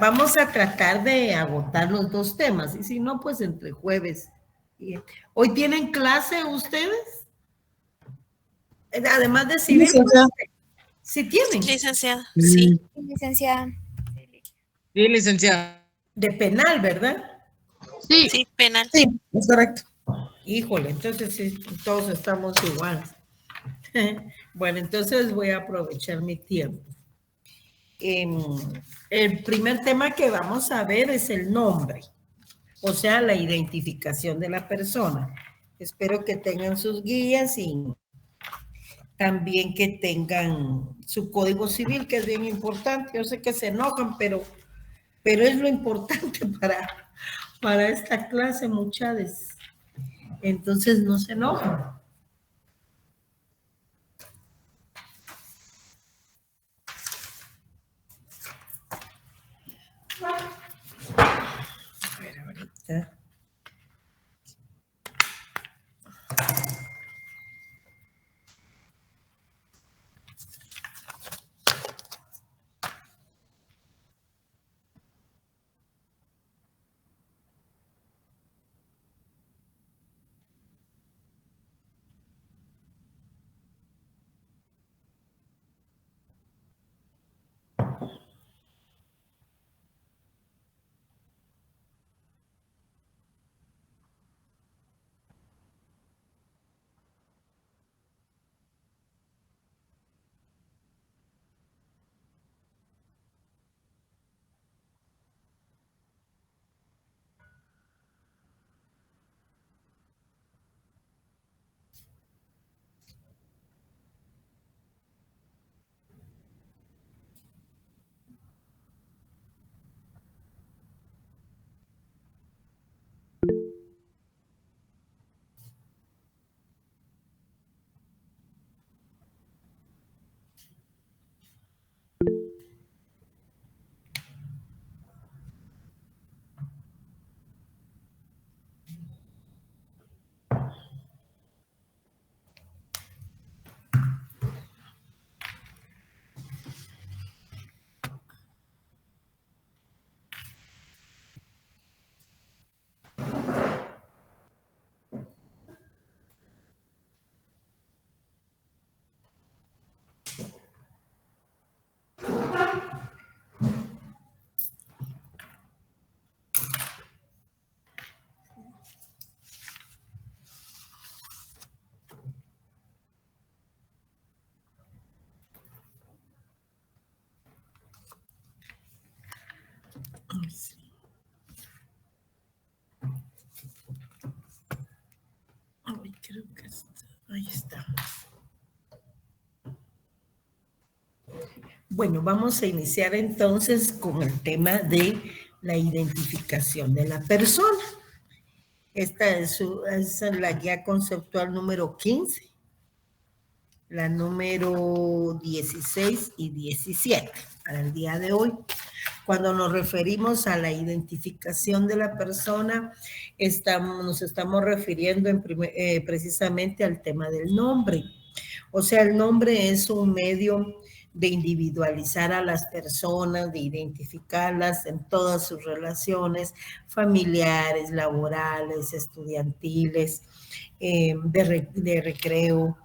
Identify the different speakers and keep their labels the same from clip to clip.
Speaker 1: Vamos a tratar de agotar los dos temas, y si no, pues entre jueves. ¿Hoy tienen clase ustedes? Además de civil,
Speaker 2: licenciada.
Speaker 1: ¿sí tienen?
Speaker 3: Licenciada, sí.
Speaker 4: Licenciada.
Speaker 2: Sí, licenciada.
Speaker 1: De penal, ¿verdad?
Speaker 2: Sí.
Speaker 3: Sí, penal.
Speaker 2: Sí, es correcto.
Speaker 1: Híjole, entonces sí, todos estamos iguales. Bueno, entonces voy a aprovechar mi tiempo. El primer tema que vamos a ver es el nombre, o sea, la identificación de la persona. Espero que tengan sus guías y también que tengan su código civil, que es bien importante. Yo sé que se enojan, pero es lo importante para esta clase, muchachos. Entonces no se enojan. A ver, ahorita. Ay, creo que ahí está. Bueno, vamos a iniciar entonces con el tema de la identificación de la persona. Esta es la guía conceptual número 15, la número 16 y 17 para el día de hoy. Cuando nos referimos a la identificación de la persona, nos estamos refiriendo precisamente al tema del nombre. O sea, el nombre es un medio de individualizar a las personas, de identificarlas en todas sus relaciones familiares, laborales, estudiantiles, de recreo.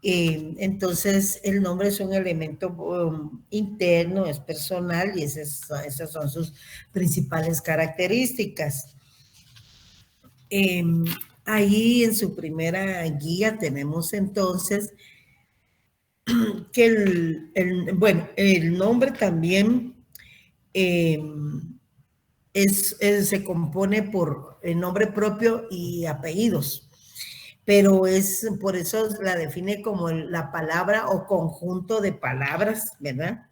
Speaker 1: Entonces, el nombre es un elemento interno, es personal y esas son sus principales características. Ahí en su primera guía tenemos entonces que el nombre también se compone por el nombre propio y apellidos, pero por eso la define como la palabra o conjunto de palabras, ¿verdad?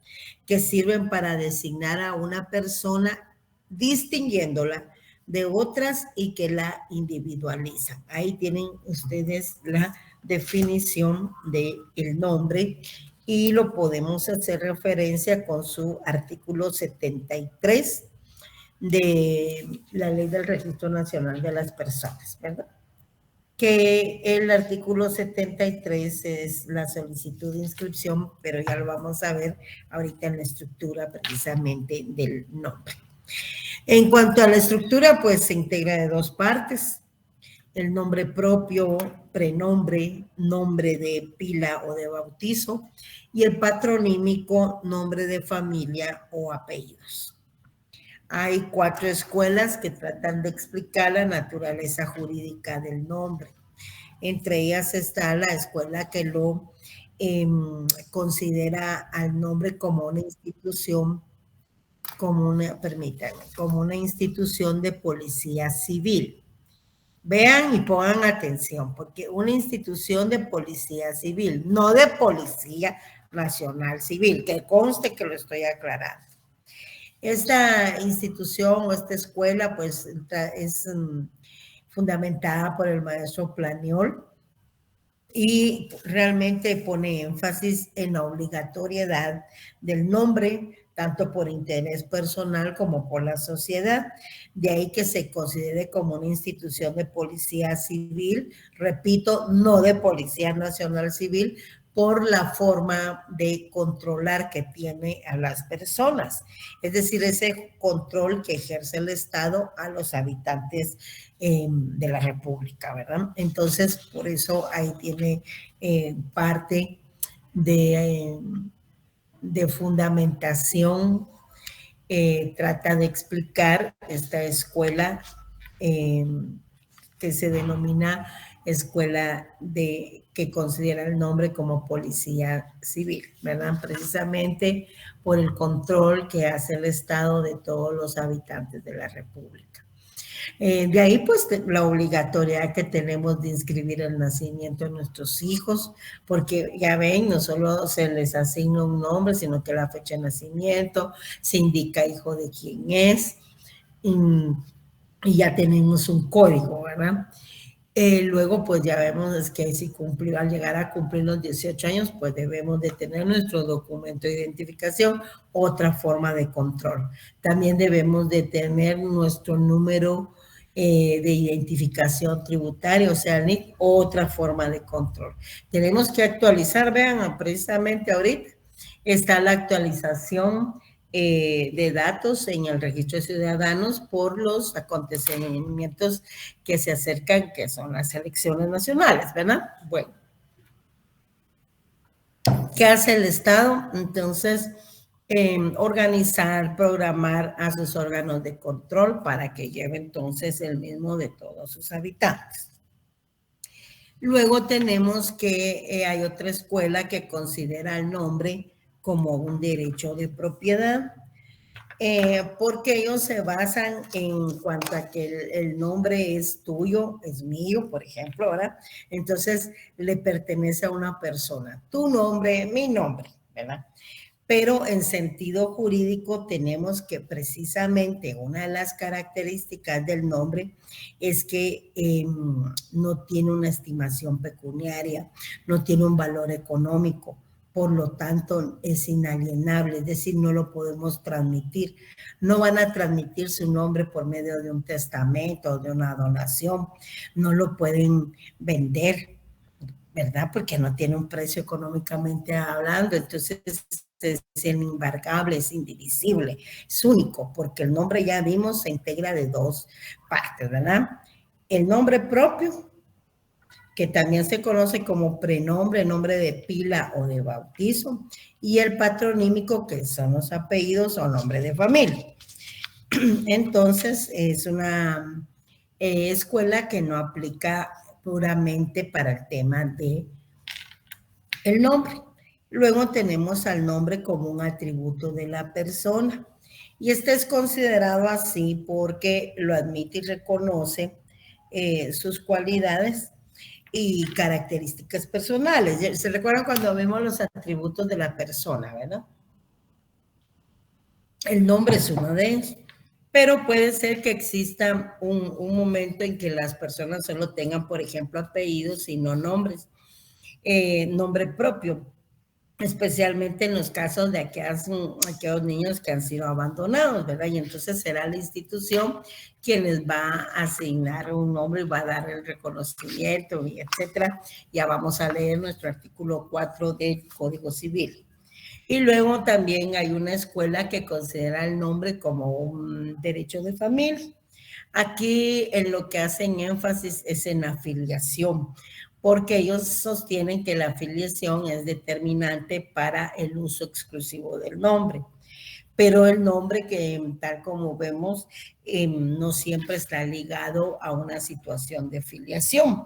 Speaker 1: Que sirven para designar a una persona distinguiéndola de otras y que la individualizan. Ahí tienen ustedes la definición del nombre y lo podemos hacer referencia con su artículo 73 de la Ley del Registro Nacional de las Personas, ¿verdad? Que el artículo 73 es la solicitud de inscripción, pero ya lo vamos a ver ahorita en la estructura precisamente del nombre. En cuanto a la estructura, pues se integra de dos partes. El nombre propio, prenombre, nombre de pila o de bautizo, y el patronímico, nombre de familia o apellidos. Hay 4 escuelas que tratan de explicar la naturaleza jurídica del nombre. Entre ellas está la escuela que lo considera al nombre como una institución, como una institución de policía civil. Vean y pongan atención, porque una institución de policía civil, no de policía nacional civil, que conste que lo estoy aclarando. Esta institución o esta escuela, pues, es fundamentada por el maestro Planiol y realmente pone énfasis en la obligatoriedad del nombre, tanto por interés personal como por la sociedad. De ahí que se considere como una institución de policía civil, repito, no de policía nacional civil, por la forma de controlar que tiene a las personas. Es decir, ese control que ejerce el Estado a los habitantes de la República, ¿verdad? Entonces, por eso ahí tiene parte de fundamentación, trata de explicar esta escuela que se denomina escuela que considera el nombre como policía civil, ¿verdad? Precisamente por el control que hace el Estado de todos los habitantes de la República. De ahí, pues, la obligatoriedad que tenemos de inscribir el nacimiento de nuestros hijos, porque ya ven, no solo se les asigna un nombre, sino que la fecha de nacimiento, se indica hijo de quién es, y ya tenemos un código, ¿verdad? Luego, pues ya vemos que si al llegar a cumplir los 18 años, pues debemos de tener nuestro documento de identificación, otra forma de control. También debemos de tener nuestro número de identificación tributaria, o sea, NIC, otra forma de control. Tenemos que actualizar, vean, precisamente ahorita está la actualización de datos en el registro de ciudadanos por los acontecimientos que se acercan, que son las elecciones nacionales, ¿verdad? Bueno, ¿qué hace el Estado? Entonces, organizar, programar a sus órganos de control para que lleve entonces el mismo de todos sus habitantes. Luego tenemos que hay otra escuela que considera el nombre como un derecho de propiedad, porque ellos se basan en cuanto a que el nombre es tuyo, es mío, por ejemplo, ¿verdad? Entonces le pertenece a una persona, tu nombre, mi nombre, ¿verdad? Pero en sentido jurídico tenemos que precisamente una de las características del nombre es que no tiene una estimación pecuniaria, no tiene un valor económico, por lo tanto es inalienable, es decir, no lo podemos transmitir. No van a transmitir su nombre por medio de un testamento o de una donación, no lo pueden vender, ¿verdad? Porque no tiene un precio económicamente hablando, entonces es inembargable, es indivisible, es único, porque el nombre ya vimos se integra de dos partes, ¿verdad? El nombre propio, que también se conoce como prenombre, nombre de pila o de bautizo, y el patronímico, que son los apellidos o nombre de familia. Entonces, es una escuela que no aplica puramente para el tema de el nombre. Luego tenemos al nombre como un atributo de la persona. Y este es considerado así porque lo admite y reconoce sus cualidades y características personales. ¿Se recuerdan cuando vemos los atributos de la persona, verdad? El nombre es uno de ellos. Pero puede ser que exista un momento en que las personas solo tengan, por ejemplo, apellidos y no nombres. Nombre propio, especialmente en los casos de aquellos niños que han sido abandonados, ¿verdad? Y entonces será la institución quien les va a asignar un nombre y va a dar el reconocimiento, y etcétera. Ya vamos a leer nuestro artículo 4 del Código Civil. Y luego también hay una escuela que considera el nombre como un derecho de familia. Aquí en lo que hacen énfasis es en la afiliación, porque ellos sostienen que la afiliación es determinante para el uso exclusivo del nombre. Pero el nombre que tal como vemos no siempre está ligado a una situación de filiación,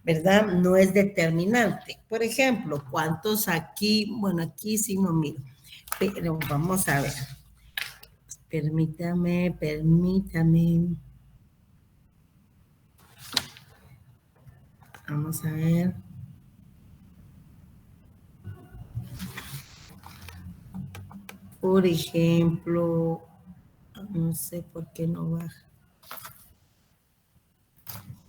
Speaker 1: ¿verdad? No es determinante. Por ejemplo, ¿cuántos aquí? Bueno, aquí sí no miro, pero vamos a ver. Permítame. Vamos a ver. Por ejemplo, no sé por qué no baja.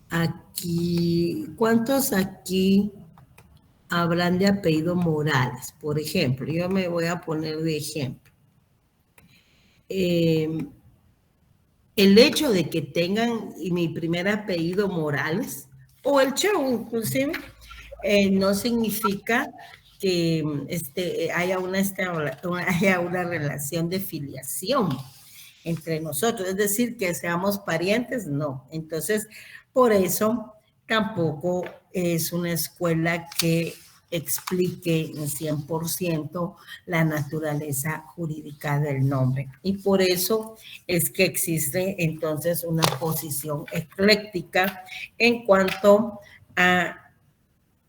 Speaker 1: Aquí, ¿cuántos aquí habrán de apellido Morales? Por ejemplo, yo me voy a poner de ejemplo. El hecho de que tengan mi primer apellido Morales o el Chau inclusive, no significa que haya una relación de filiación entre nosotros, es decir, que seamos parientes, no. Entonces, por eso tampoco es una escuela que explique en 100% la naturaleza jurídica del nombre. Y por eso es que existe entonces una posición ecléctica en cuanto a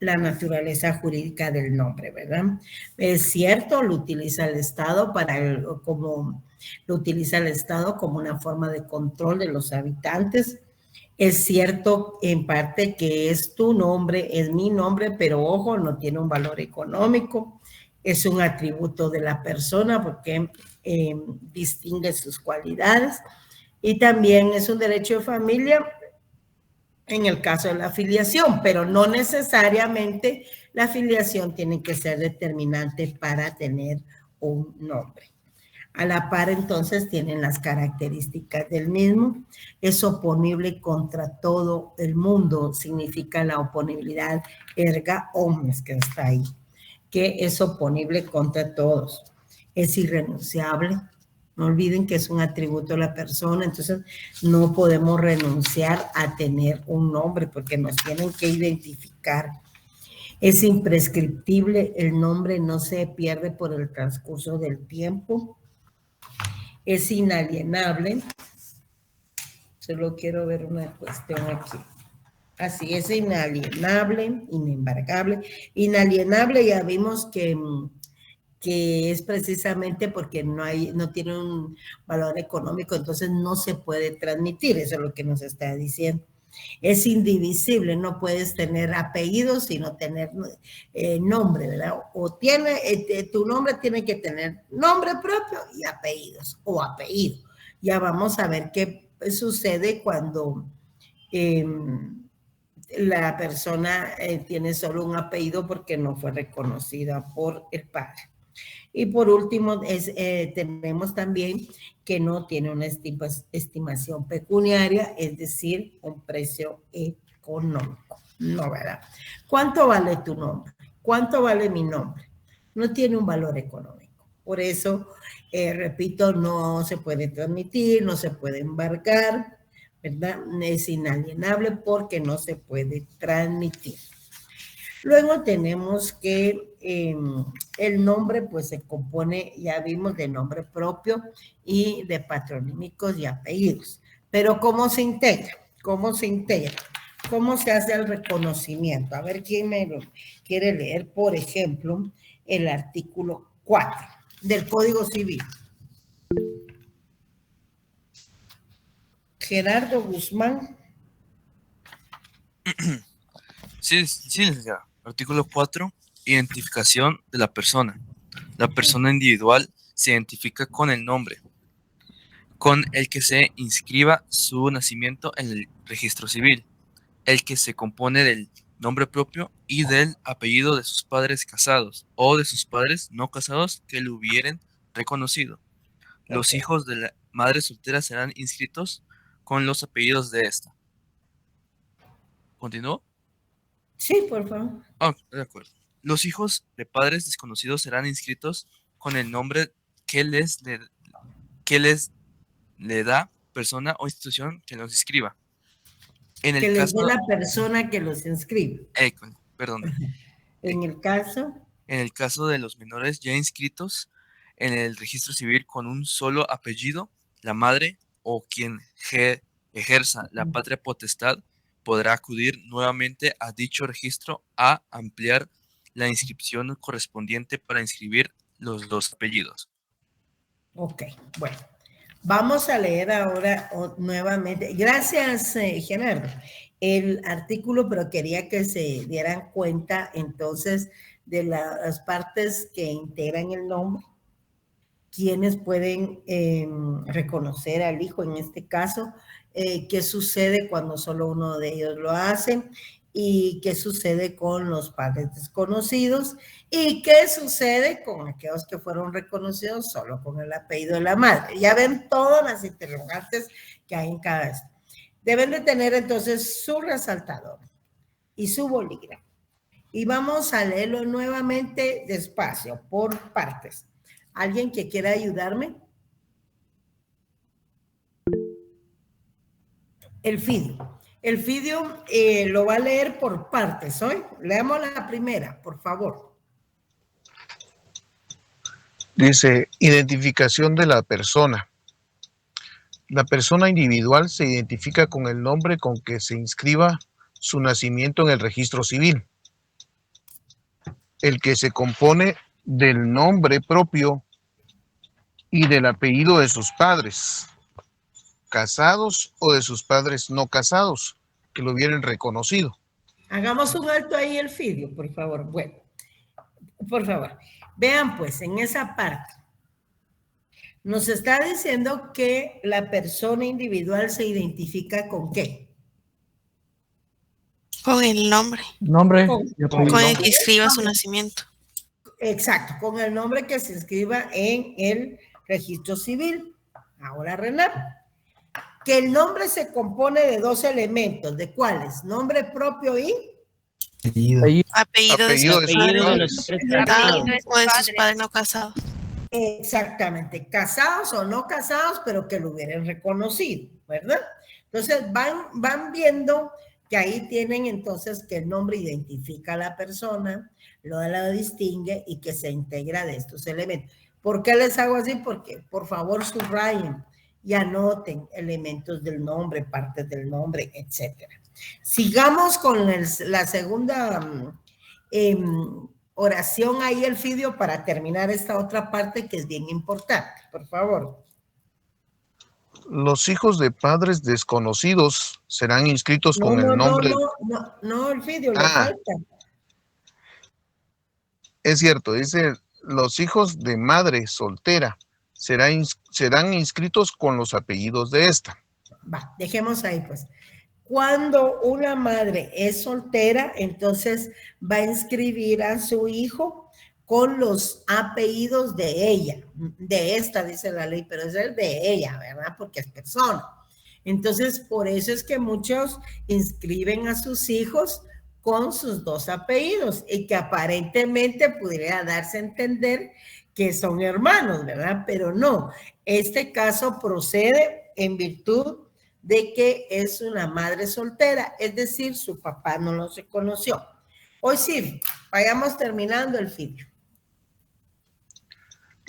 Speaker 1: la naturaleza jurídica del nombre, ¿verdad? Es cierto, lo utiliza el Estado como una forma de control de los habitantes. Es cierto en parte que es tu nombre, es mi nombre, pero ojo, no tiene un valor económico, es un atributo de la persona porque distingue sus cualidades y también es un derecho de familia en el caso de la afiliación, pero no necesariamente la afiliación tiene que ser determinante para tener un nombre. A la par, entonces, tienen las características del mismo. Es oponible contra todo el mundo, significa la oponibilidad erga omnes, que está ahí, que es oponible contra todos. Es irrenunciable. No olviden que es un atributo de la persona, entonces no podemos renunciar a tener un nombre porque nos tienen que identificar. Es imprescriptible, el nombre no se pierde por el transcurso del tiempo. Es inalienable. Solo quiero ver una cuestión aquí. Así es, inalienable, inembargable. Inalienable ya vimos que es precisamente porque no tiene un valor económico, entonces no se puede transmitir, eso es lo que nos está diciendo. Es indivisible, no puedes tener apellidos sino tener nombre, ¿verdad? O tu nombre tiene que tener nombre propio y apellidos, o apellido. Ya vamos a ver qué sucede cuando la persona tiene solo un apellido porque no fue reconocida por el padre. Y por último, tenemos también que no tiene una estimación pecuniaria, es decir, un precio económico. No, ¿verdad? ¿Cuánto vale tu nombre? ¿Cuánto vale mi nombre? No tiene un valor económico. Por eso, repito, no se puede transmitir, no se puede embargar, ¿verdad? Es inalienable porque no se puede transmitir. Luego tenemos que el nombre pues se compone, ya vimos, de nombre propio y de patronímicos y apellidos. Pero ¿cómo se integra? ¿Cómo se integra? ¿Cómo se hace el reconocimiento? A ver quién me lo quiere leer, por ejemplo, el artículo 4 del Código Civil. Gerardo Guzmán.
Speaker 3: Sí, licenciada. Artículo 4. Identificación de la persona. La persona individual se identifica con el nombre, con el que se inscriba su nacimiento en el registro civil, el que se compone del nombre propio y del apellido de sus padres casados o de sus padres no casados que lo hubieren reconocido. Los hijos de la madre soltera serán inscritos con los apellidos de esta. ¿Continúo?
Speaker 1: Sí, por favor.
Speaker 3: Ah, de acuerdo. Los hijos de padres desconocidos serán inscritos con el nombre que le da persona o institución que los inscriba. En
Speaker 1: Que
Speaker 3: el
Speaker 1: les dé
Speaker 3: caso,
Speaker 1: la persona que los inscribe.
Speaker 3: perdón,
Speaker 1: En el caso,
Speaker 3: en el caso de los menores ya inscritos en el registro civil con un solo apellido, la madre o quien ejerza la patria potestad podrá acudir nuevamente a dicho registro a ampliar la inscripción correspondiente para inscribir los dos apellidos.
Speaker 1: ok, bueno. Vamos a leer ahora nuevamente. Gracias, Gerardo. El artículo, pero quería que se dieran cuenta entonces de las partes que integran el nombre, quienes pueden reconocer al hijo en este caso, qué sucede cuando solo uno de ellos lo hace y qué sucede con los padres desconocidos y qué sucede con aquellos que fueron reconocidos solo con el apellido de la madre. Ya ven todas las interrogantes que hay en cada esto. Deben de tener entonces su resaltador y su bolígrafo. Y vamos a leerlo nuevamente despacio, por partes. ¿Alguien que quiera ayudarme? Elfidio. Elfidio lo va a leer por partes hoy. Leamos la primera, por favor.
Speaker 4: Dice, identificación de la persona. La persona individual se identifica con el nombre con que se inscriba su nacimiento en el registro civil, el que se compone del nombre propio y del apellido de sus padres, casados o de sus padres no casados, que lo hubieran reconocido.
Speaker 1: Hagamos un alto ahí, Elfidio, por favor. Bueno, por favor. Vean pues, en esa parte, nos está diciendo que la persona individual se identifica ¿con qué?
Speaker 5: Con el nombre. Con el que escriba su nacimiento.
Speaker 1: Exacto, con el nombre que se inscriba en el registro civil. Ahora, Renan, que el nombre se compone de dos elementos. ¿De cuáles? Nombre propio y
Speaker 5: Apellido de sus padres o de sus padres no casados.
Speaker 1: Exactamente, casados o no casados, pero que lo hubieran reconocido, ¿verdad? Entonces van viendo que ahí tienen entonces que el nombre identifica a la persona, lo distingue y que se integra de estos elementos. ¿Por qué les hago así? Porque por favor subrayen y anoten elementos del nombre, partes del nombre, etcétera. Sigamos con la segunda oración ahí, Elfidio, para terminar esta otra parte que es bien importante, por favor.
Speaker 4: Los hijos de padres desconocidos serán inscritos con el nombre.
Speaker 1: No, Elfidio, le falta.
Speaker 4: Es cierto, dice, los hijos de madre soltera serán inscritos con los apellidos de esta.
Speaker 1: Va, dejemos ahí pues. Cuando una madre es soltera, entonces va a inscribir a su hijo con los apellidos de ella. De esta, dice la ley, pero es el de ella, ¿verdad? Porque es persona. Entonces, por eso es que muchos inscriben a sus hijos con sus dos apellidos y que aparentemente pudiera darse a entender que son hermanos, ¿verdad? Pero no, este caso procede en virtud de que es una madre soltera, es decir, su papá no los reconoció. Hoy sí, vayamos terminando el filtro.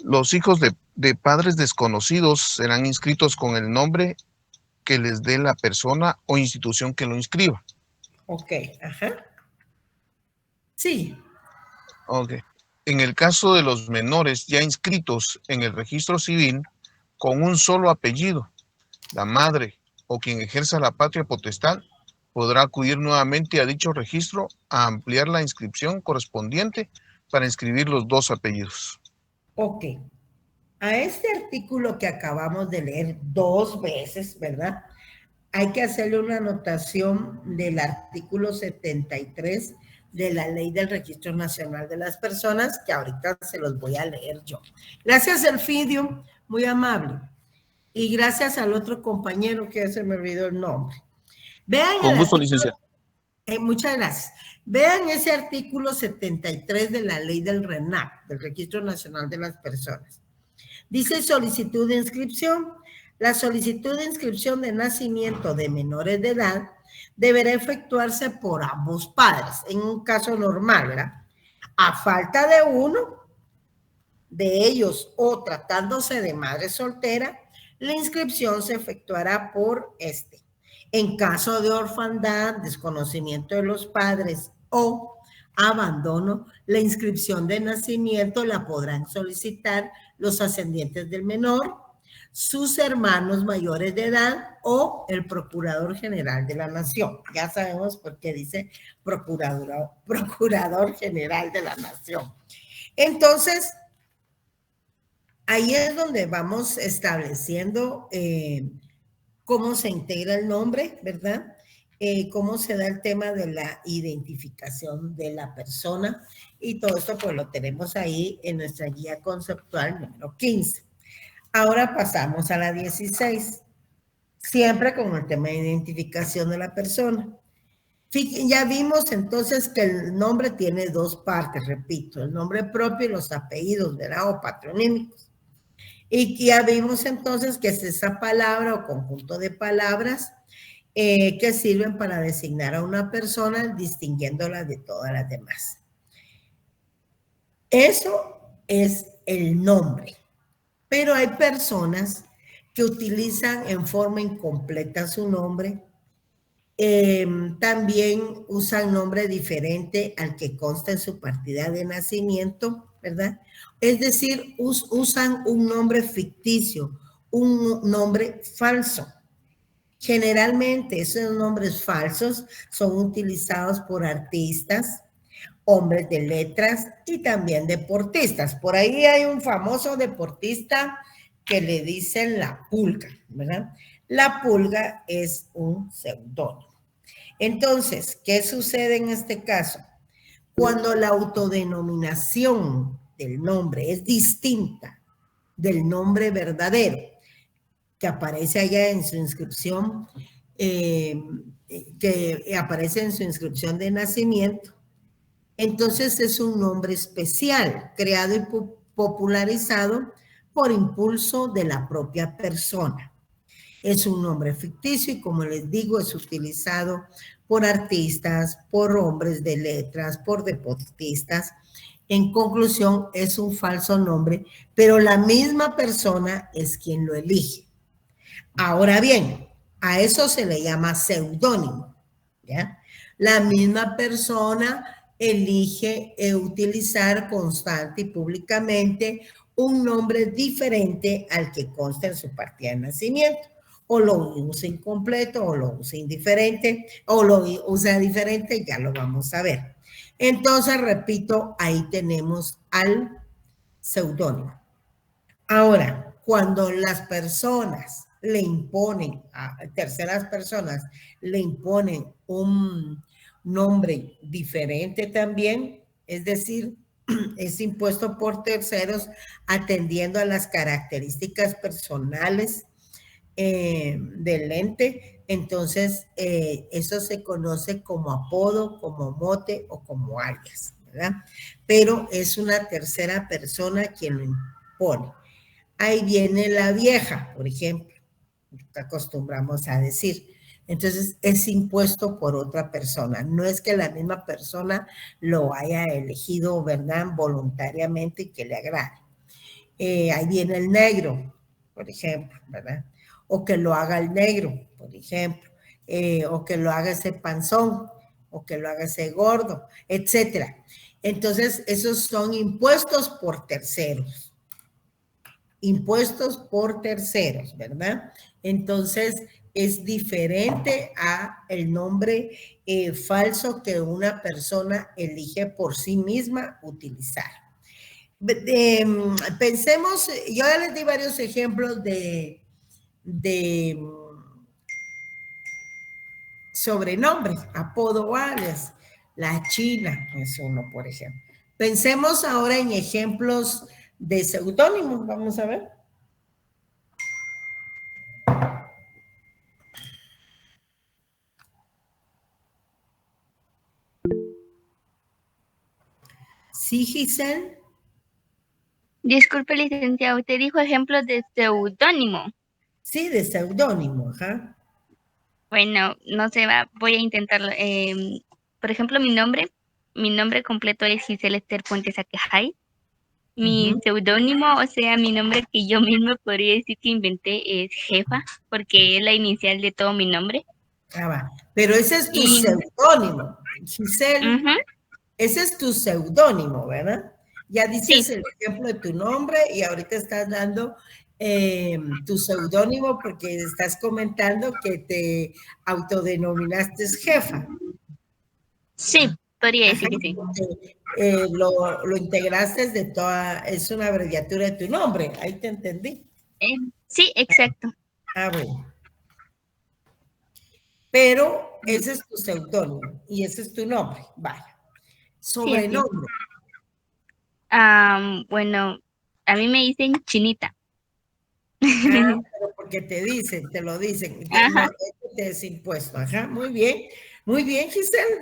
Speaker 4: Los hijos de padres desconocidos serán inscritos con el nombre que les dé la persona o institución que lo inscriba.
Speaker 1: Ok, ajá. Sí.
Speaker 4: Ok. En el caso de los menores ya inscritos en el registro civil con un solo apellido, la madre o quien ejerza la patria potestad podrá acudir nuevamente a dicho registro a ampliar la inscripción correspondiente para inscribir los dos apellidos.
Speaker 1: Ok. A este artículo que acabamos de leer 2 veces, ¿verdad? Hay que hacerle una anotación del artículo 73 de la Ley del Registro Nacional de las Personas, que ahorita se los voy a leer yo. Gracias, Elfidio, muy amable. Y gracias al otro compañero que se me olvidó el nombre. Vean.
Speaker 4: Con gusto, licenciada.
Speaker 1: Muchas gracias. Vean ese artículo 73 de la ley del RENAP, del Registro Nacional de las Personas. Dice solicitud de inscripción. La solicitud de inscripción de nacimiento de menores de edad deberá efectuarse por ambos padres, en un caso normal, ¿verdad? A falta de uno de ellos o tratándose de madre soltera, la inscripción se efectuará por este. En caso de orfandad, desconocimiento de los padres o abandono, la inscripción de nacimiento la podrán solicitar los ascendientes del menor, sus hermanos mayores de edad o el Procurador General de la Nación. Ya sabemos por qué dice Procurador General de la Nación. Entonces, ahí es donde vamos estableciendo cómo se integra el nombre, ¿verdad? Cómo se da el tema de la identificación de la persona y todo esto pues lo tenemos ahí en nuestra guía conceptual número 15. Ahora pasamos a la 16, siempre con el tema de identificación de la persona. Ya vimos entonces que el nombre tiene dos partes, repito, el nombre propio y los apellidos, ¿verdad? O patronímicos. Y ya vimos entonces que es esa palabra o conjunto de palabras que sirven para designar a una persona distinguiéndola de todas las demás. Eso es el nombre. Pero hay personas que utilizan en forma incompleta su nombre. También usan nombre diferente al que consta en su partida de nacimiento, ¿verdad? Es decir, usan un nombre ficticio, un nombre falso. Generalmente esos nombres falsos son utilizados por artistas, hombres de letras y también deportistas. Por ahí hay un famoso deportista que le dicen la Pulga, ¿verdad? La Pulga es un seudónimo. Entonces, ¿qué sucede en este caso? Cuando la autodenominación del nombre es distinta del nombre verdadero que aparece allá en su inscripción, que aparece en su inscripción de nacimiento, entonces es un nombre especial, creado y popularizado por impulso de la propia persona. Es un nombre ficticio y, como les digo, es utilizado por artistas, por hombres de letras, por deportistas. En conclusión, es un falso nombre, pero la misma persona es quien lo elige. Ahora bien, a eso se le llama seudónimo, ¿ya? La misma persona elige utilizar constante y públicamente un nombre diferente al que consta en su partida de nacimiento. O lo usa incompleto, o lo usa indiferente, o lo usa diferente, ya lo vamos a ver. Entonces, repito, ahí tenemos al seudónimo. Ahora, cuando las personas le imponen, a terceras personas le imponen un nombre diferente también, es decir, es impuesto por terceros atendiendo a las características personales del ente, entonces eso se conoce como apodo, como mote o como alias, ¿verdad? Pero es una tercera persona quien lo impone. Ahí viene la vieja, por ejemplo, que acostumbramos a decir. Entonces es impuesto por otra persona. No es que la misma persona lo haya elegido, ¿verdad? Voluntariamente y que le agrade. Ahí viene el negro, por ejemplo, ¿verdad? O que lo haga el negro, por ejemplo. O que lo haga ese panzón, o que lo haga ese gordo, etcétera. Entonces esos son impuestos por terceros. Impuestos por terceros, ¿verdad? Entonces, es diferente a el nombre falso que una persona elige por sí misma utilizar. Pensemos, yo ya les di varios ejemplos de sobrenombres, apodo, alias. La China es uno, por ejemplo. Pensemos ahora en ejemplos de seudónimos, vamos a ver. ¿Sí, Giselle?
Speaker 6: Disculpe, licenciado, usted dijo ejemplos de seudónimo.
Speaker 1: Sí, de seudónimo, ajá.
Speaker 6: Bueno, no se va, voy a intentarlo. Por ejemplo, mi nombre completo es Giselle Esther Puentes Acajay. Mi seudónimo, o sea, mi nombre que yo misma podría decir que inventé es Jefa, porque es la inicial de todo mi nombre.
Speaker 1: Ah, va. Pero ese es tu seudónimo, Giselle. Ese es tu seudónimo, ¿verdad? Ya dices
Speaker 6: Sí.
Speaker 1: el ejemplo de tu nombre y ahorita estás dando tu seudónimo porque estás comentando que te autodenominaste jefa.
Speaker 6: Sí, podría decir que sí.
Speaker 1: Lo integraste de toda, es una abreviatura de tu nombre, ahí te entendí.
Speaker 6: Sí, exacto.
Speaker 1: Ah, bueno. Pero ese es tu seudónimo y ese es tu nombre, vaya. Sobrenombre.
Speaker 6: Bueno, a mí me dicen Chinita.
Speaker 1: Pero porque te dicen, te lo dicen. No, te es impuesto. Ajá, muy bien. Muy bien, Giselle,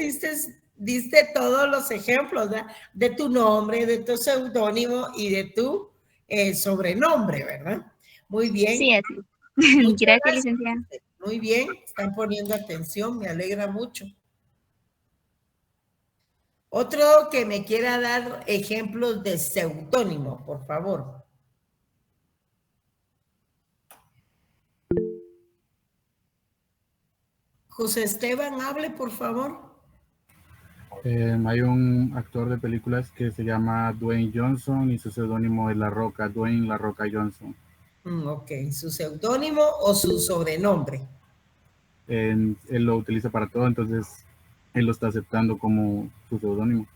Speaker 1: diste todos los ejemplos, ¿verdad? De tu nombre, de tu seudónimo y de tu sobrenombre, ¿verdad? Muy bien.
Speaker 6: Sí, así. Gracias, licenciada.
Speaker 1: Muy bien, están poniendo atención, me alegra mucho. Otro que me quiera dar ejemplos de seudónimo, por favor. José Esteban, hable, por favor.
Speaker 5: Hay un actor de películas que se llama Dwayne Johnson y su seudónimo es La Roca, Dwayne La Roca Johnson.
Speaker 1: Ok, ¿su seudónimo o su sobrenombre?
Speaker 5: Él lo utiliza para todo, entonces él lo está aceptando como su seudónimo.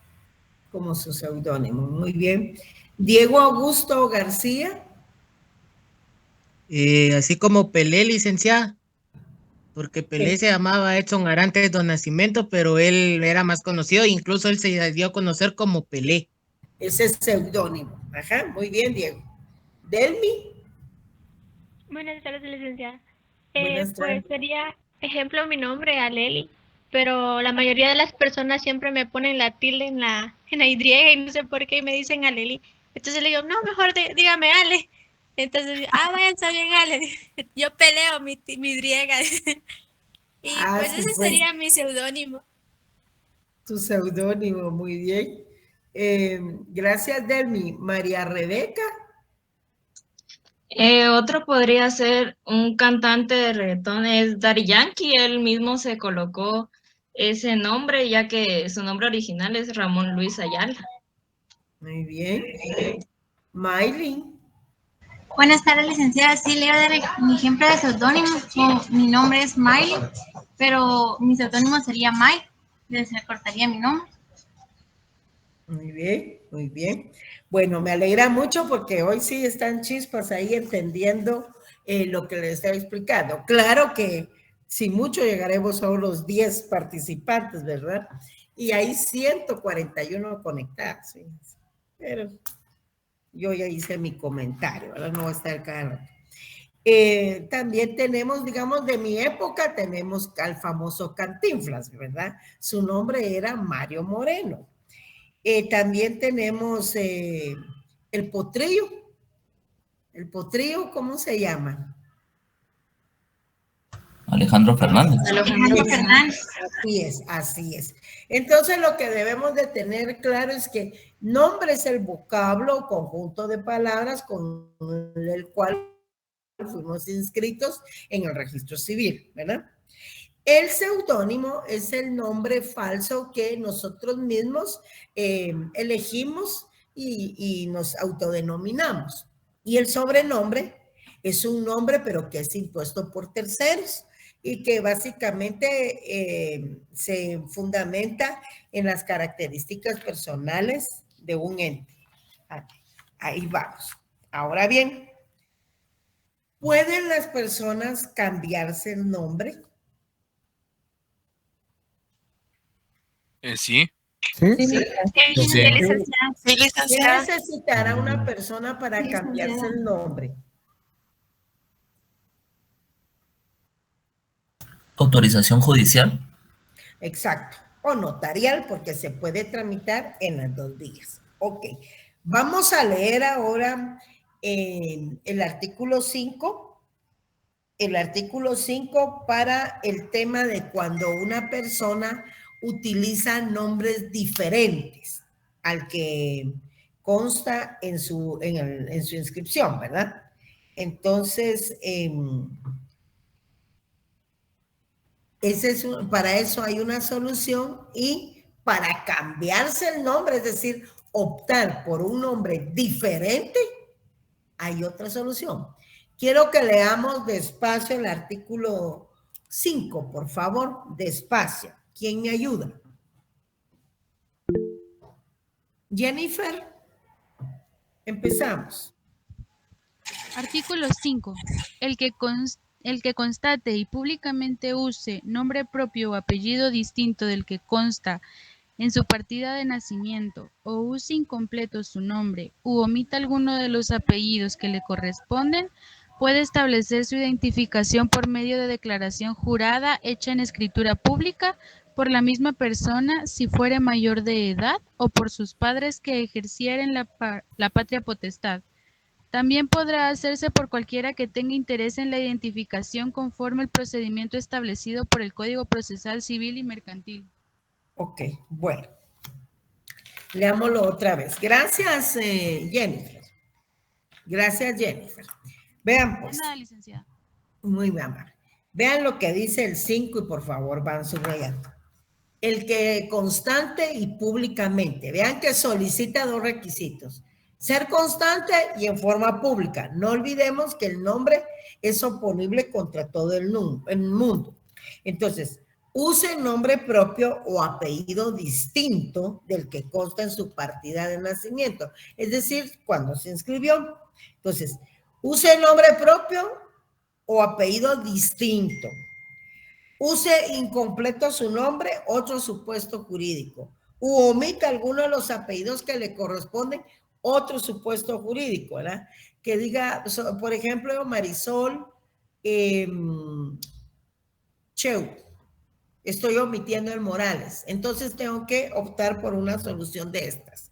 Speaker 1: Como su seudónimo, muy bien. Diego Augusto García.
Speaker 2: Así como Pelé, licenciada, porque Pelé se llamaba Edson Arantes do Nascimento, pero él era más conocido, incluso él se dio a conocer como Pelé.
Speaker 1: Ese es seudónimo. Ajá, muy bien, Diego. Delmi.
Speaker 7: Buenas tardes, licenciada.
Speaker 1: Buenas tardes.
Speaker 7: Pues sería ejemplo mi nombre, Aleli, pero la mayoría de las personas siempre me ponen la tilde en la Y y no sé por qué me dicen Aleli. Entonces le digo, no, mejor dígame Ale. Entonces, vaya, está bien Ale. Yo peleo mi Y. Y pues
Speaker 1: Sí,
Speaker 7: ese
Speaker 1: pues,
Speaker 7: sería mi seudónimo.
Speaker 1: tu seudónimo, muy bien. Gracias, Delmi. María Rebeca.
Speaker 8: Otro podría ser un cantante de reggaetón, es Daddy Yankee. Él mismo se colocó ese nombre, ya que su nombre original es Ramón Luis Ayala.
Speaker 1: Muy bien. Maylin.
Speaker 9: Buenas tardes, licenciada. Sí, le voy a dar mi ejemplo de seudónimo. Mi nombre es Miley, pero mi seudónimo sería Mike. Se cortaría mi nombre.
Speaker 1: Muy bien, muy bien. Bueno, me alegra mucho porque hoy sí están chispas ahí entendiendo lo que les estaba explicando. Claro que sin mucho llegaremos a unos 10 participantes, ¿verdad? Y hay 141 conectados. ¿Sí? Pero yo ya hice mi comentario, ahora no va a estar claro. También tenemos, digamos, de mi época, tenemos al famoso Cantinflas, ¿verdad? Su nombre era Mario Moreno. También tenemos el potrillo. ¿El potrillo cómo se llama?
Speaker 10: Alejandro Fernández.
Speaker 9: Alejandro Fernández.
Speaker 1: Así es, así es. Entonces lo que debemos de tener claro es que nombre es el vocablo o conjunto de palabras con el cual fuimos inscritos en el registro civil, ¿verdad? El seudónimo es el nombre falso que nosotros mismos elegimos y nos autodenominamos. Y el sobrenombre es un nombre, pero que es impuesto por terceros y que básicamente se fundamenta en las características personales de un ente. Ahí vamos. Ahora bien, ¿pueden las personas cambiarse el nombre?
Speaker 3: Sí.
Speaker 5: Sí.
Speaker 1: ¿Qué necesitará una persona para cambiarse el nombre?
Speaker 10: Autorización judicial.
Speaker 1: Exacto. O notarial, porque se puede tramitar en las dos vías. Ok. Vamos a leer ahora el artículo 5. El artículo 5 para el tema de cuando una persona utiliza nombres diferentes al que consta en su inscripción, ¿verdad? Entonces, para eso hay una solución, y para cambiarse el nombre, es decir, optar por un nombre diferente, hay otra solución. Quiero que leamos despacio el artículo 5, por favor, despacio. ¿Quién me ayuda? Jennifer, empezamos.
Speaker 11: Artículo 5. El que constate y públicamente use nombre propio o apellido distinto del que consta en su partida de nacimiento, o use incompleto su nombre, u omita alguno de los apellidos que le corresponden, puede establecer su identificación por medio de declaración jurada hecha en escritura pública por la misma persona si fuere mayor de edad, o por sus padres que ejercieren la patria potestad. También podrá hacerse por cualquiera que tenga interés en la identificación conforme al procedimiento establecido por el Código Procesal Civil y Mercantil.
Speaker 1: Ok, bueno. Leámoslo otra vez. Gracias, Jennifer. Gracias, Jennifer. Vean, pues.
Speaker 11: Nada, licenciada.
Speaker 1: Muy bien. Vean lo que dice el 5 y por favor van subrayando. El que constante y públicamente. Vean que solicita 2 requisitos. Ser constante y en forma pública. No olvidemos que el nombre es oponible contra todo el mundo. Entonces, use nombre propio o apellido distinto del que consta en su partida de nacimiento. Es decir, cuando se inscribió. Entonces, use nombre propio o apellido distinto. Use incompleto su nombre, otro supuesto jurídico. U omita alguno de los apellidos que le corresponden, otro supuesto jurídico, ¿verdad? Que diga, por ejemplo, Marisol Cheu. Estoy omitiendo el Morales. Entonces tengo que optar por una solución de estas.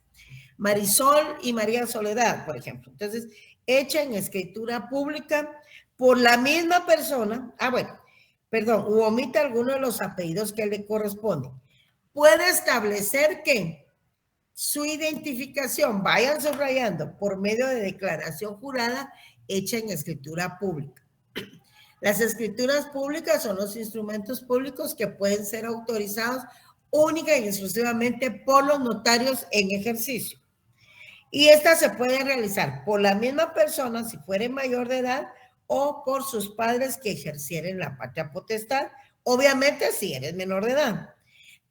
Speaker 1: Marisol y María Soledad, por ejemplo. Entonces, hecha en escritura pública por la misma persona. U omita alguno de los apellidos que le corresponden. Puede establecer que su identificación, vayan subrayando, por medio de declaración jurada hecha en escritura pública. Las escrituras públicas son los instrumentos públicos que pueden ser autorizados única y exclusivamente por los notarios en ejercicio. Y esta se puede realizar por la misma persona si fuere mayor de edad o por sus padres que ejercieren la patria potestad, obviamente si eres menor de edad.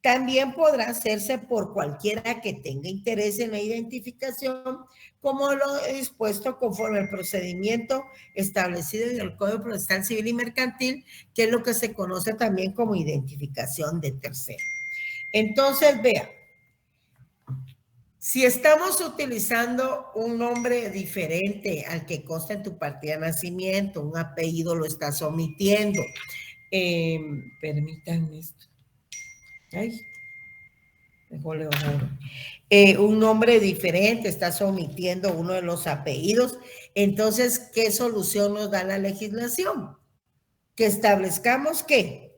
Speaker 1: También podrá hacerse por cualquiera que tenga interés en la identificación, como lo he dispuesto conforme al procedimiento establecido en el Código Procesal Civil y Mercantil, que es lo que se conoce también como identificación de tercero. Entonces, vea, si estamos utilizando un nombre diferente al que consta en tu partida de nacimiento, un apellido lo estás omitiendo. Permítanme esto. Ay, un nombre diferente, estás omitiendo uno de los apellidos. Entonces, ¿qué solución nos da la legislación? Que establezcamos ¿qué?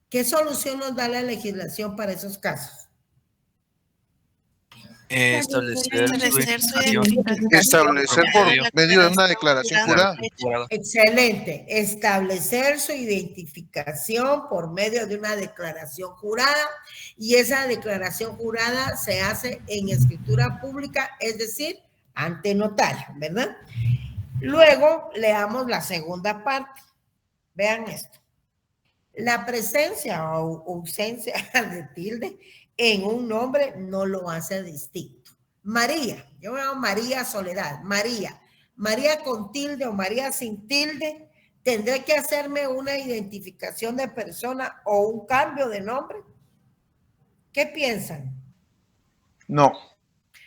Speaker 1: ¿Qué solución nos da la legislación para esos casos?
Speaker 3: Establecer
Speaker 4: por medio de una declaración jurada.
Speaker 1: Excelente. Establecer su identificación por medio de una declaración jurada, y esa declaración jurada se hace en escritura pública, es decir, ante notario, ¿verdad? Luego leamos la segunda parte. Vean esto. La presencia o ausencia de tilde en un nombre no lo hace distinto. María, yo veo María Soledad, María con tilde o María sin tilde, ¿tendré que hacerme una identificación de persona o un cambio de nombre? ¿Qué piensan?
Speaker 4: No.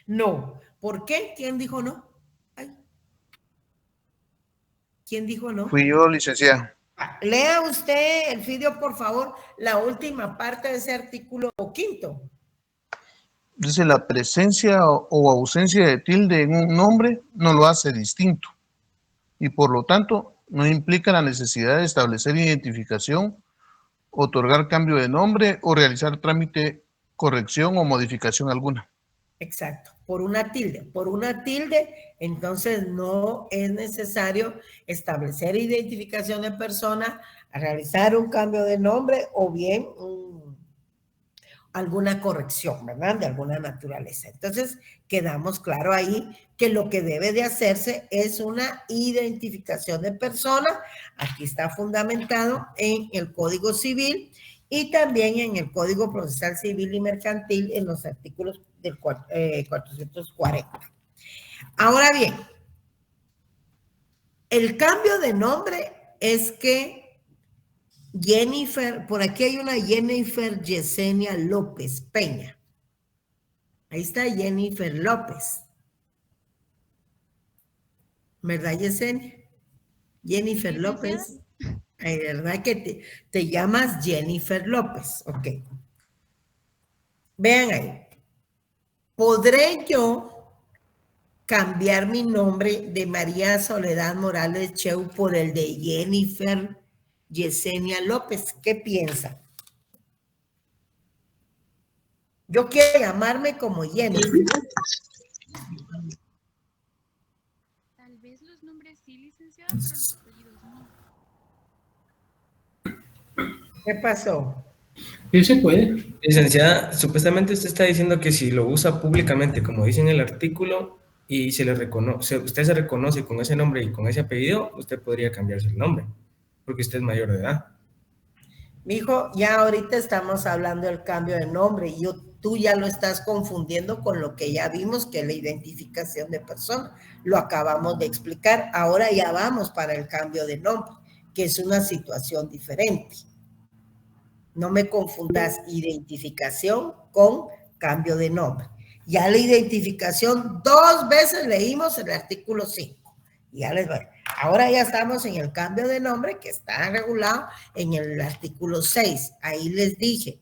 Speaker 1: No. ¿Por qué? ¿Quién dijo no? Ay. ¿Quién dijo no?
Speaker 4: Fui yo, licenciada.
Speaker 1: Lea usted, Elfidio, por favor, la última parte de ese artículo 5.
Speaker 4: Dice, la presencia o ausencia de tilde en un nombre no lo hace distinto y por lo tanto no implica la necesidad de establecer identificación, otorgar cambio de nombre o realizar trámite, corrección o modificación alguna.
Speaker 1: Exacto, por una tilde. Por una tilde, entonces no es necesario establecer identificación de persona, realizar un cambio de nombre o bien alguna corrección, ¿verdad? De alguna naturaleza. Entonces, quedamos claro ahí que lo que debe de hacerse es una identificación de persona. Aquí está fundamentado en el Código Civil y también en el Código Procesal Civil y Mercantil en los artículos del 440. Ahora bien, el cambio de nombre es que Jennifer, por aquí hay una Jennifer Yesenia López Peña. Ahí está Jennifer López. ¿Verdad, Yesenia? Jennifer López. Ay, ¿verdad que te llamas Jennifer López? Ok. Vean ahí. ¿Podré yo cambiar mi nombre de María Soledad Morales Cheu por el de Jennifer Yesenia López? ¿Qué piensa? Yo quiero llamarme como Jennifer.
Speaker 11: Tal vez los nombres sí, licenciada, pero los apellidos no.
Speaker 1: ¿Qué pasó?
Speaker 12: Sí se puede. Licenciada, supuestamente usted está diciendo que si lo usa públicamente, como dice en el artículo, y se le reconoce, usted se reconoce con ese nombre y con ese apellido, usted podría cambiarse el nombre, porque usted es mayor de edad.
Speaker 1: Mijo, ya ahorita estamos hablando del cambio de nombre y tú ya lo estás confundiendo con lo que ya vimos, que es la identificación de persona. Lo acabamos de explicar. Ahora ya vamos para el cambio de nombre, que es una situación diferente. No me confundas identificación con cambio de nombre. Ya la identificación, 2 veces leímos el artículo 5. Ya les voy. Ahora ya estamos en el cambio de nombre que está regulado en el artículo 6. Ahí les dije,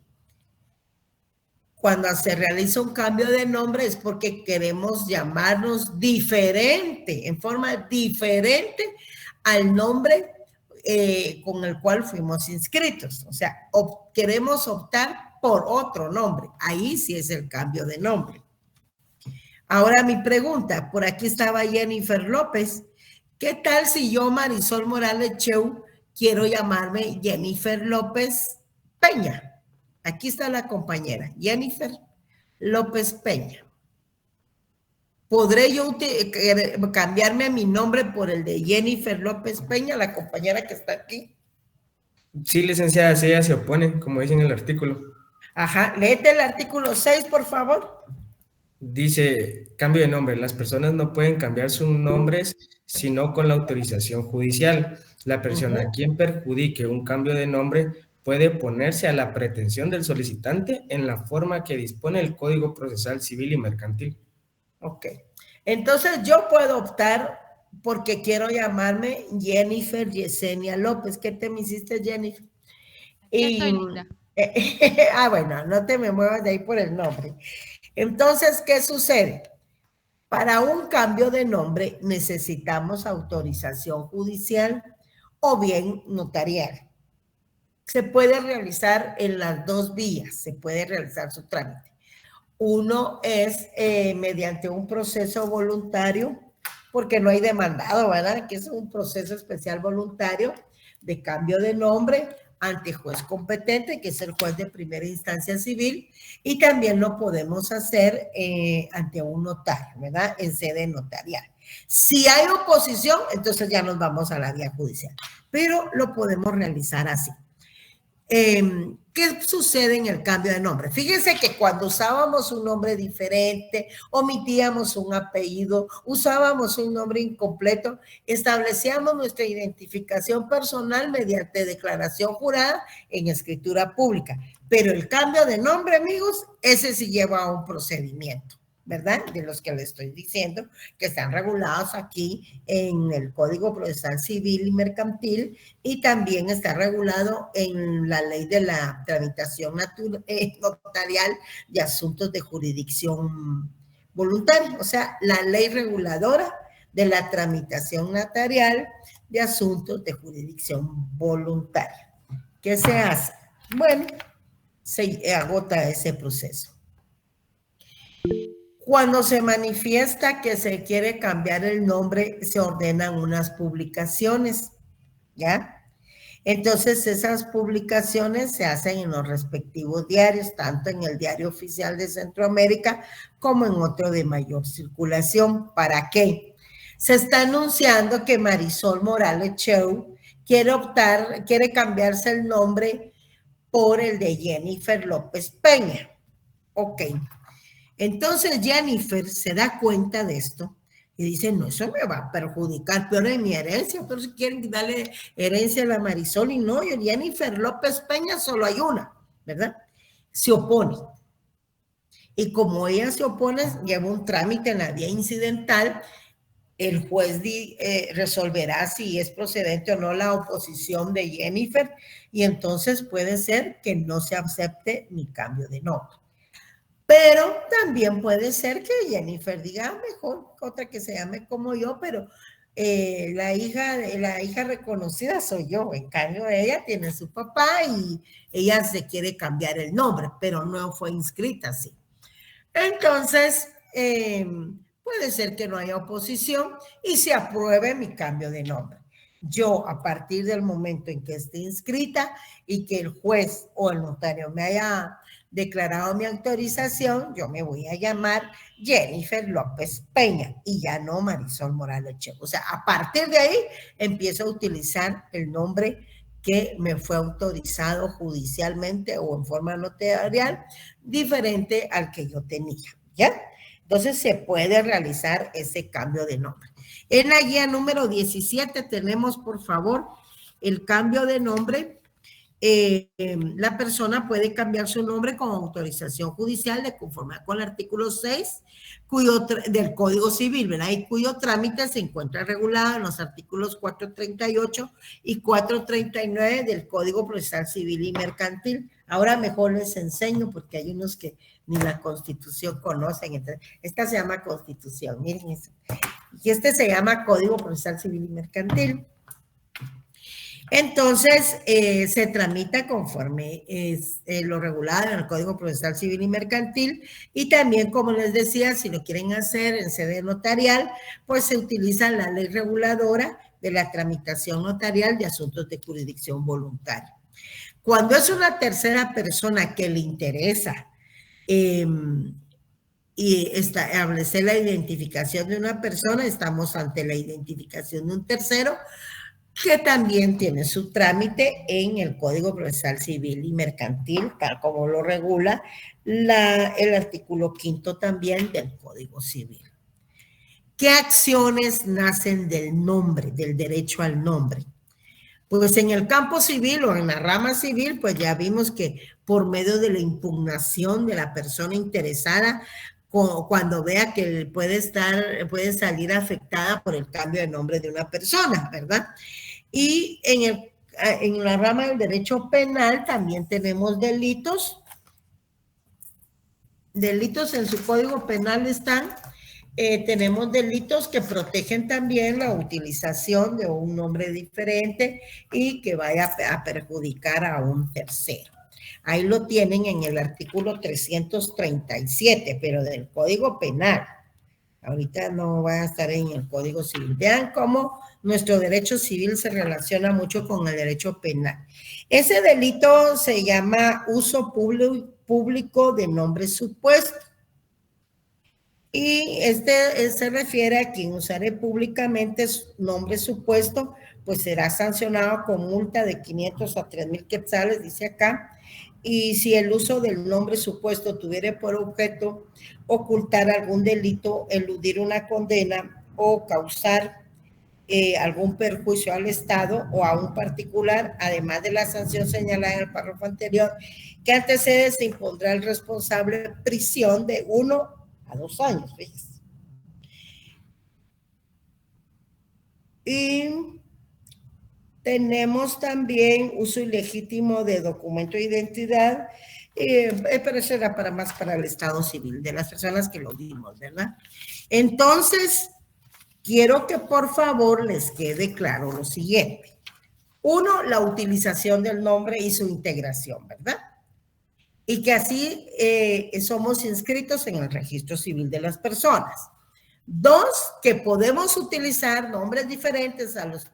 Speaker 1: cuando se realiza un cambio de nombre es porque queremos llamarnos diferente, en forma diferente al nombre con el cual fuimos inscritos. O sea, queremos optar por otro nombre. Ahí sí es el cambio de nombre. Ahora mi pregunta, por aquí estaba Jennifer López. ¿Qué tal si yo, Marisol Morales Cheu, quiero llamarme Jennifer López Peña? Aquí está la compañera, Jennifer López Peña. ¿Podré yo cambiarme mi nombre por el de Jennifer López Peña, la compañera que está aquí?
Speaker 12: Sí, licenciada, si ella se opone, como dice en el artículo.
Speaker 1: Ajá, léete el artículo 6, por favor.
Speaker 12: Dice, cambio de nombre. Las personas no pueden cambiar sus nombres sino con la autorización judicial. La persona a quien perjudique un cambio de nombre puede oponerse a la pretensión del solicitante en la forma que dispone el Código Procesal Civil y Mercantil.
Speaker 1: Ok. Entonces yo puedo optar porque quiero llamarme Jennifer Yesenia López. ¿Qué te me hiciste, Jennifer? Bueno, no te me muevas de ahí por el nombre. Entonces, ¿qué sucede? Para un cambio de nombre necesitamos autorización judicial o bien notarial. Se puede realizar en las 2 vías, se puede realizar su trámite. Uno es mediante un proceso voluntario, porque no hay demandado, ¿verdad? Que es un proceso especial voluntario de cambio de nombre ante juez competente, que es el juez de primera instancia civil, y también lo podemos hacer ante un notario, ¿verdad? En sede notarial. Si hay oposición, entonces ya nos vamos a la vía judicial, pero lo podemos realizar así. ¿Qué sucede en el cambio de nombre? Fíjense que cuando usábamos un nombre diferente, omitíamos un apellido, usábamos un nombre incompleto, establecíamos nuestra identificación personal mediante declaración jurada en escritura pública. Pero el cambio de nombre, amigos, ese sí lleva a un procedimiento. ¿verdad? De los que le estoy diciendo, que están regulados aquí en el Código Procesal Civil y Mercantil, y también está regulado en la ley de la tramitación notarial de asuntos de jurisdicción voluntaria, o sea, la ley reguladora de la tramitación notarial de asuntos de jurisdicción voluntaria. ¿Qué se hace? Bueno, se agota ese proceso. Cuando se manifiesta que se quiere cambiar el nombre, se ordenan unas publicaciones, ¿ya? Entonces, esas publicaciones se hacen en los respectivos diarios, tanto en el Diario Oficial de Centroamérica como en otro de mayor circulación. ¿Para qué? Se está anunciando que Marisol Morales Cheu quiere cambiarse el nombre por el de Jennifer López Peña. Ok. Entonces Jennifer se da cuenta de esto y dice, no, eso me va a perjudicar, peor en mi herencia, pero si quieren darle herencia a la Marisol y no, yo Jennifer López Peña solo hay una, ¿verdad? Se opone. Y como ella se opone, lleva un trámite en la vía incidental, el juez resolverá si es procedente o no la oposición de Jennifer y entonces puede ser que no se acepte ni cambio de nombre. Pero también puede ser que Jennifer diga, mejor otra que se llame como yo, pero la hija reconocida soy yo. En cambio, ella tiene su papá y ella se quiere cambiar el nombre, pero no fue inscrita así. Entonces, puede ser que no haya oposición y se apruebe mi cambio de nombre. Yo, a partir del momento en que esté inscrita y que el juez o el notario me haya declarado mi autorización, yo me voy a llamar Jennifer López Peña y ya no Marisol Morales Cheu. O sea, a partir de ahí empiezo a utilizar el nombre que me fue autorizado judicialmente o en forma notarial, diferente al que yo tenía, ¿ya? Entonces se puede realizar ese cambio de nombre. En la guía número 17 tenemos, por favor, el cambio de nombre. La persona puede cambiar su nombre con autorización judicial de conformidad con el artículo 6 del Código Civil, ¿verdad? Y cuyo trámite se encuentra regulado en los artículos 438 y 439 del Código Procesal Civil y Mercantil. Ahora mejor les enseño porque hay unos que ni la Constitución conocen. Entonces, esta se llama Constitución, miren eso. Y este se llama Código Procesal Civil y Mercantil. Entonces, se tramita conforme lo regulado en el Código Procesal Civil y Mercantil y también, como les decía, si lo quieren hacer en sede notarial, pues se utiliza la ley reguladora de la tramitación notarial de asuntos de jurisdicción voluntaria. Cuando es una tercera persona que le interesa y establecer la identificación de una persona, estamos ante la identificación de un tercero, que también tiene su trámite en el Código Procesal Civil y Mercantil, tal como lo regula el artículo 5 también del Código Civil. ¿Qué acciones nacen del nombre, del derecho al nombre? Pues en el campo civil o en la rama civil, pues ya vimos que por medio de la impugnación de la persona interesada, cuando vea que puede salir afectada por el cambio de nombre de una persona, ¿verdad? Y en la rama del derecho penal también tenemos delitos. Delitos en su código penal están. Tenemos delitos que protegen también la utilización de un nombre diferente y que vaya a perjudicar a un tercero. Ahí lo tienen en el artículo 337, pero del Código Penal. Ahorita no va a estar en el Código Civil. Vean cómo nuestro derecho civil se relaciona mucho con el derecho penal. Ese delito se llama uso público de nombre supuesto. Y se refiere a quien usare públicamente nombre supuesto, pues será sancionado con multa de 500 a 3,000 quetzales, dice acá. Y si el uso del nombre supuesto tuviera por objeto ocultar algún delito, eludir una condena o causar algún perjuicio al Estado o a un particular, además de la sanción señalada en el párrafo anterior, que antecede, se impondrá al responsable prisión de 1 a 2 años, fíjense. Y tenemos también uso ilegítimo de documento de identidad, pero eso era más para el estado civil, de las personas que lo dimos, ¿verdad? Entonces, quiero que por favor les quede claro lo siguiente. 1, la utilización del nombre y su integración, ¿verdad? Y que así somos inscritos en el registro civil de las personas. 2, que podemos utilizar nombres diferentes a los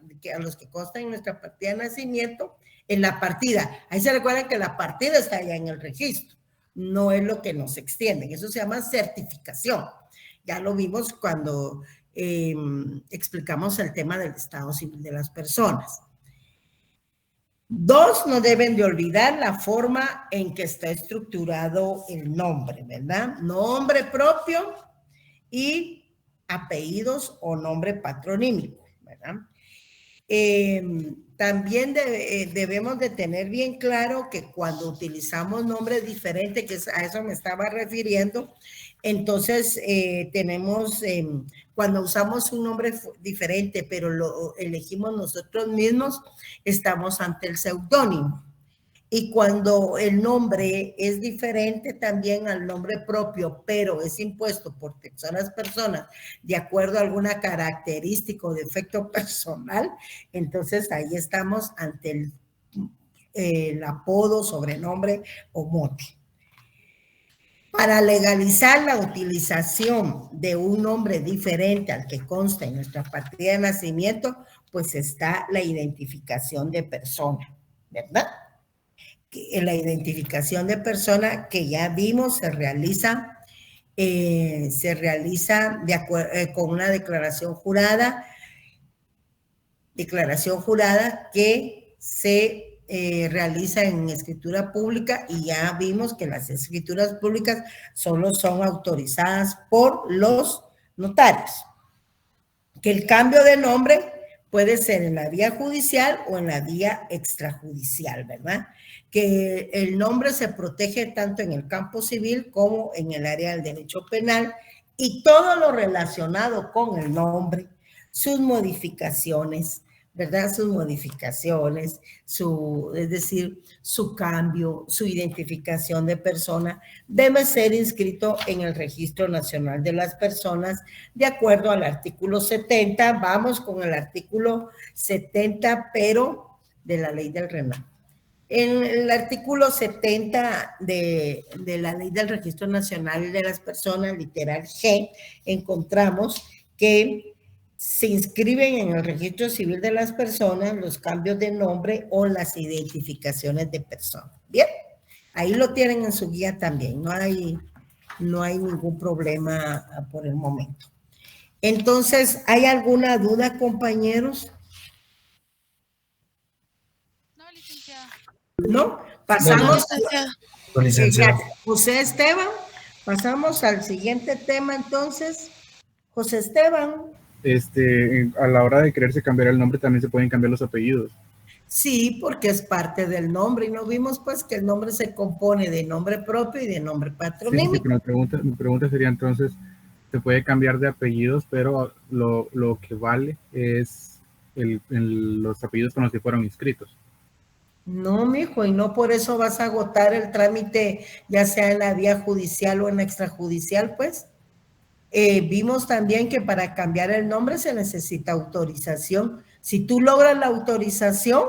Speaker 1: que constan en nuestra partida de nacimiento en la partida. Ahí se recuerda que la partida está allá en el registro, no es lo que nos extienden. Eso se llama certificación. Ya lo vimos cuando explicamos el tema del estado civil de las personas. 2, no deben de olvidar la forma en que está estructurado el nombre, ¿verdad? Nombre propio y apellidos o nombre patronímico, ¿verdad? También debemos de tener bien claro que cuando utilizamos nombres diferentes, que a eso me estaba refiriendo, entonces tenemos, cuando usamos un nombre diferente, pero lo elegimos nosotros mismos, estamos ante el seudónimo. Y cuando el nombre es diferente también al nombre propio, pero es impuesto por terceras personas de acuerdo a alguna característica o defecto personal, entonces ahí estamos ante el apodo, sobrenombre o mote. Para legalizar la utilización de un nombre diferente al que consta en nuestra partida de nacimiento, pues está la identificación de persona, ¿verdad? La identificación de persona que ya vimos se realiza con una declaración jurada que se realiza en escritura pública, y ya vimos que las escrituras públicas solo son autorizadas por los notarios. Que el cambio de nombre puede ser en la vía judicial o en la vía extrajudicial, ¿verdad? Que el nombre se protege tanto en el campo civil como en el área del derecho penal, y todo lo relacionado con el nombre, sus modificaciones, ¿verdad? Sus modificaciones, es decir, su cambio, su identificación de persona, debe ser inscrito en el Registro Nacional de las Personas de acuerdo al artículo 70. Vamos con el artículo 70, pero de la Ley del RENAM. En el artículo 70 de la Ley del Registro Nacional de las Personas, literal G, encontramos que se inscriben en el registro civil de las personas los cambios de nombre o las identificaciones de personas. Bien, ahí lo tienen en su guía también, no hay ningún problema por el momento. Entonces, ¿hay alguna duda, compañeros?
Speaker 11: No, licenciada.
Speaker 1: ¿No? Pasamos
Speaker 3: No, licenciada.
Speaker 1: José Esteban, pasamos al siguiente tema entonces. José Esteban.
Speaker 5: A la hora de quererse cambiar el nombre también se pueden cambiar los apellidos.
Speaker 1: Sí, porque es parte del nombre, y no vimos pues que el nombre se compone de nombre propio y de nombre patronímico.
Speaker 5: Sí, pero mi pregunta sería entonces, se puede cambiar de apellidos, pero lo que vale es los apellidos con los que fueron inscritos.
Speaker 1: No, mijo, y no por eso vas a agotar el trámite, ya sea en la vía judicial o en la extrajudicial, pues. Vimos también que para cambiar el nombre se necesita autorización. Si tú logras la autorización,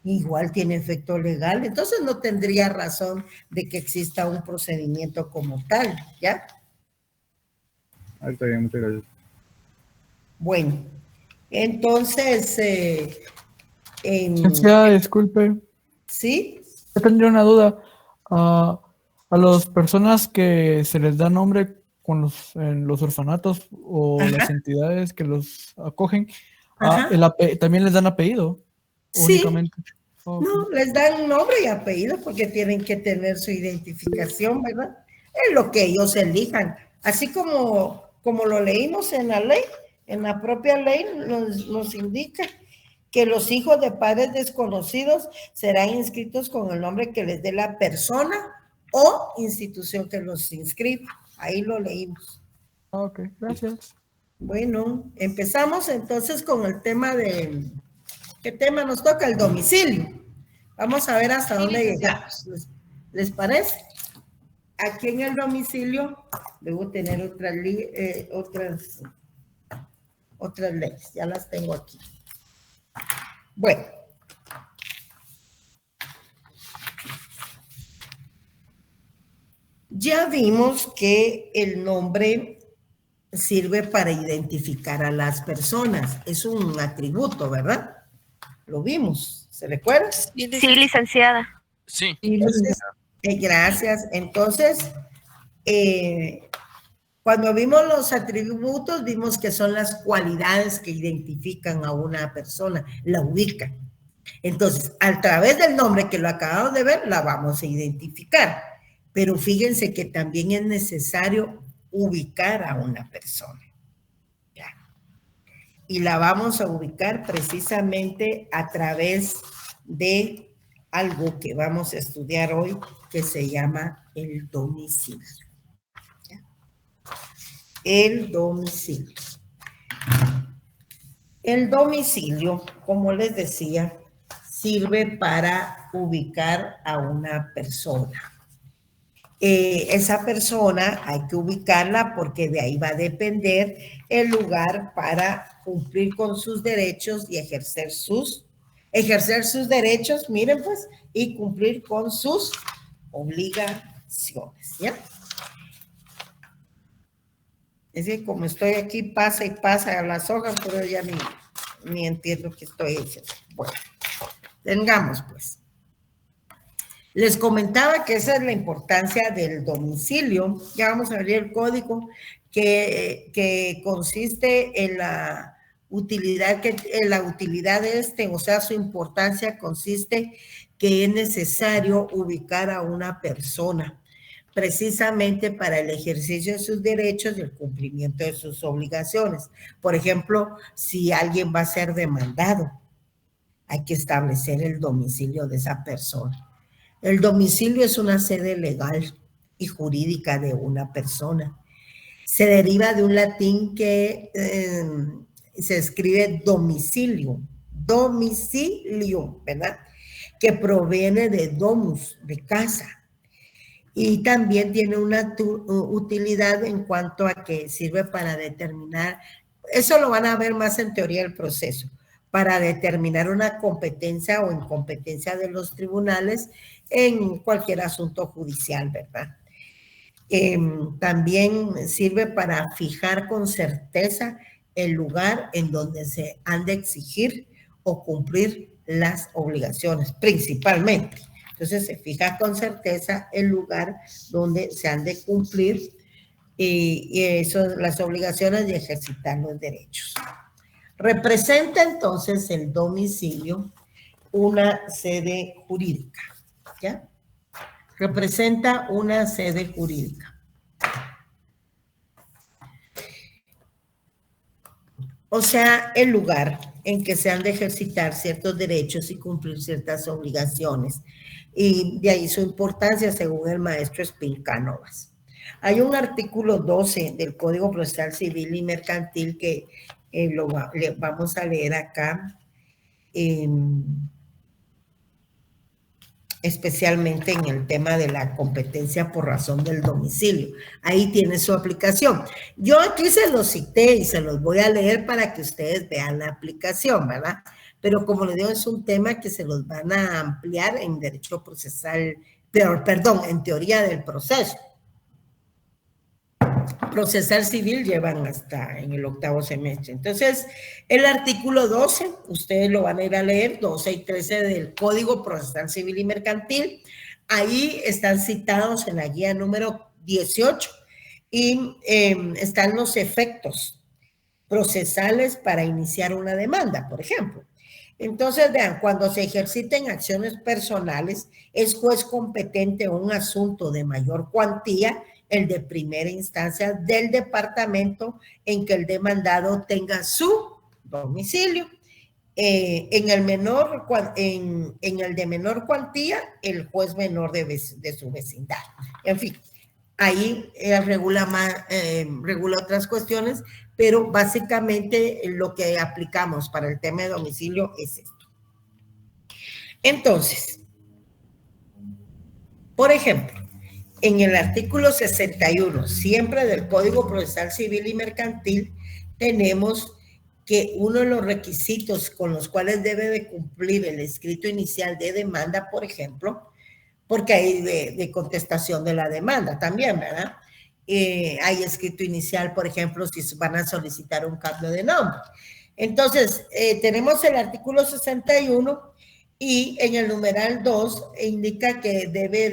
Speaker 1: igual tiene efecto legal, entonces no tendría razón de que exista un procedimiento como tal, ¿ya?
Speaker 5: Está bien, muchas gracias.
Speaker 1: Bueno, entonces...
Speaker 13: Licenciada, disculpe.
Speaker 1: ¿Sí?
Speaker 13: Yo tendría una duda. A las personas que se les da nombre en los orfanatos o las entidades que los acogen, ¿también les dan apellido?
Speaker 1: Sí.
Speaker 13: Únicamente.
Speaker 1: No, les dan nombre y apellido porque tienen que tener su identificación, ¿verdad? Es lo que ellos elijan. Así como lo leímos en la ley, en la propia ley nos indica que los hijos de padres desconocidos serán inscritos con el nombre que les dé la persona o institución que los inscriba. Ahí lo leímos.
Speaker 13: Ok, gracias.
Speaker 1: Bueno, empezamos entonces con el tema de... ¿Qué tema nos toca? El domicilio. Vamos a ver hasta dónde llegamos. ¿Les parece? Aquí en el domicilio debo tener otras leyes. Ya las tengo aquí. Bueno. Ya vimos que el nombre sirve para identificar a las personas. Es un atributo, ¿verdad? Lo vimos. ¿Se recuerda?
Speaker 6: Sí, licenciada.
Speaker 3: Sí.
Speaker 1: Entonces, gracias. Entonces, cuando vimos los atributos, vimos que son las cualidades que identifican a una persona, la ubican. Entonces, a través del nombre que lo acabamos de ver, la vamos a identificar. Pero fíjense que también es necesario ubicar a una persona. ¿Ya? Y la vamos a ubicar precisamente a través de algo que vamos a estudiar hoy, que se llama el domicilio. ¿Ya? El domicilio. El domicilio, como les decía, sirve para ubicar a una persona. Esa persona hay que ubicarla porque de ahí va a depender el lugar para cumplir con sus derechos y ejercer sus derechos, miren pues, y cumplir con sus obligaciones, ¿ya? Es que como estoy aquí, pasa y pasa a las hojas, pero ya ni entiendo qué estoy diciendo. Bueno, tengamos pues. Les comentaba que esa es la importancia del domicilio. Ya vamos a ver el código que consiste en la utilidad de o sea, su importancia consiste que es necesario ubicar a una persona precisamente para el ejercicio de sus derechos y el cumplimiento de sus obligaciones. Por ejemplo, si alguien va a ser demandado, hay que establecer el domicilio de esa persona. El domicilio es una sede legal y jurídica de una persona. Se deriva de un latín que se escribe domicilio, ¿verdad? Que proviene de domus, de casa. Y también tiene una utilidad en cuanto a que sirve para determinar, eso lo van a ver más en teoría del proceso, para determinar una competencia o incompetencia de los tribunales en cualquier asunto judicial, ¿verdad? También sirve para fijar con certeza el lugar en donde se han de exigir o cumplir las obligaciones, principalmente. Entonces, se fija con certeza el lugar donde se han de cumplir las obligaciones y ejercitar los derechos. Representa entonces el domicilio una sede jurídica, ¿ya? Representa una sede jurídica. O sea, el lugar en que se han de ejercitar ciertos derechos y cumplir ciertas obligaciones. Y de ahí su importancia según el maestro Espín Cánovas. Hay un artículo 12 del Código Procesal Civil y Mercantil que le vamos a leer acá, especialmente en el tema de la competencia por razón del domicilio. Ahí tiene su aplicación. Yo aquí se los cité y se los voy a leer para que ustedes vean la aplicación, ¿verdad? Pero como les digo, es un tema que se los van a ampliar en derecho procesal, perdón, en teoría del proceso. Procesal civil llevan hasta en el 8º semestre. Entonces, el artículo 12, ustedes lo van a ir a leer, 12 y 13 del Código Procesal Civil y Mercantil. Ahí están citados en la guía número 18 y están los efectos procesales para iniciar una demanda, por ejemplo. Entonces, vean, cuando se ejerciten acciones personales, es juez competente en un asunto de mayor cuantía, el de primera instancia del departamento en que el demandado tenga su domicilio. En el de menor cuantía, el juez menor de su vecindad. En fin, ahí regula otras cuestiones, pero básicamente lo que aplicamos para el tema de domicilio es esto. Entonces, por ejemplo, en el artículo 61, siempre del Código Procesal Civil y Mercantil, tenemos que uno de los requisitos con los cuales debe de cumplir el escrito inicial de demanda, por ejemplo, porque hay de contestación de la demanda también, ¿verdad? Hay escrito inicial, por ejemplo, si van a solicitar un cambio de nombre. Entonces, tenemos el artículo 61 y en el numeral 2 indica que debe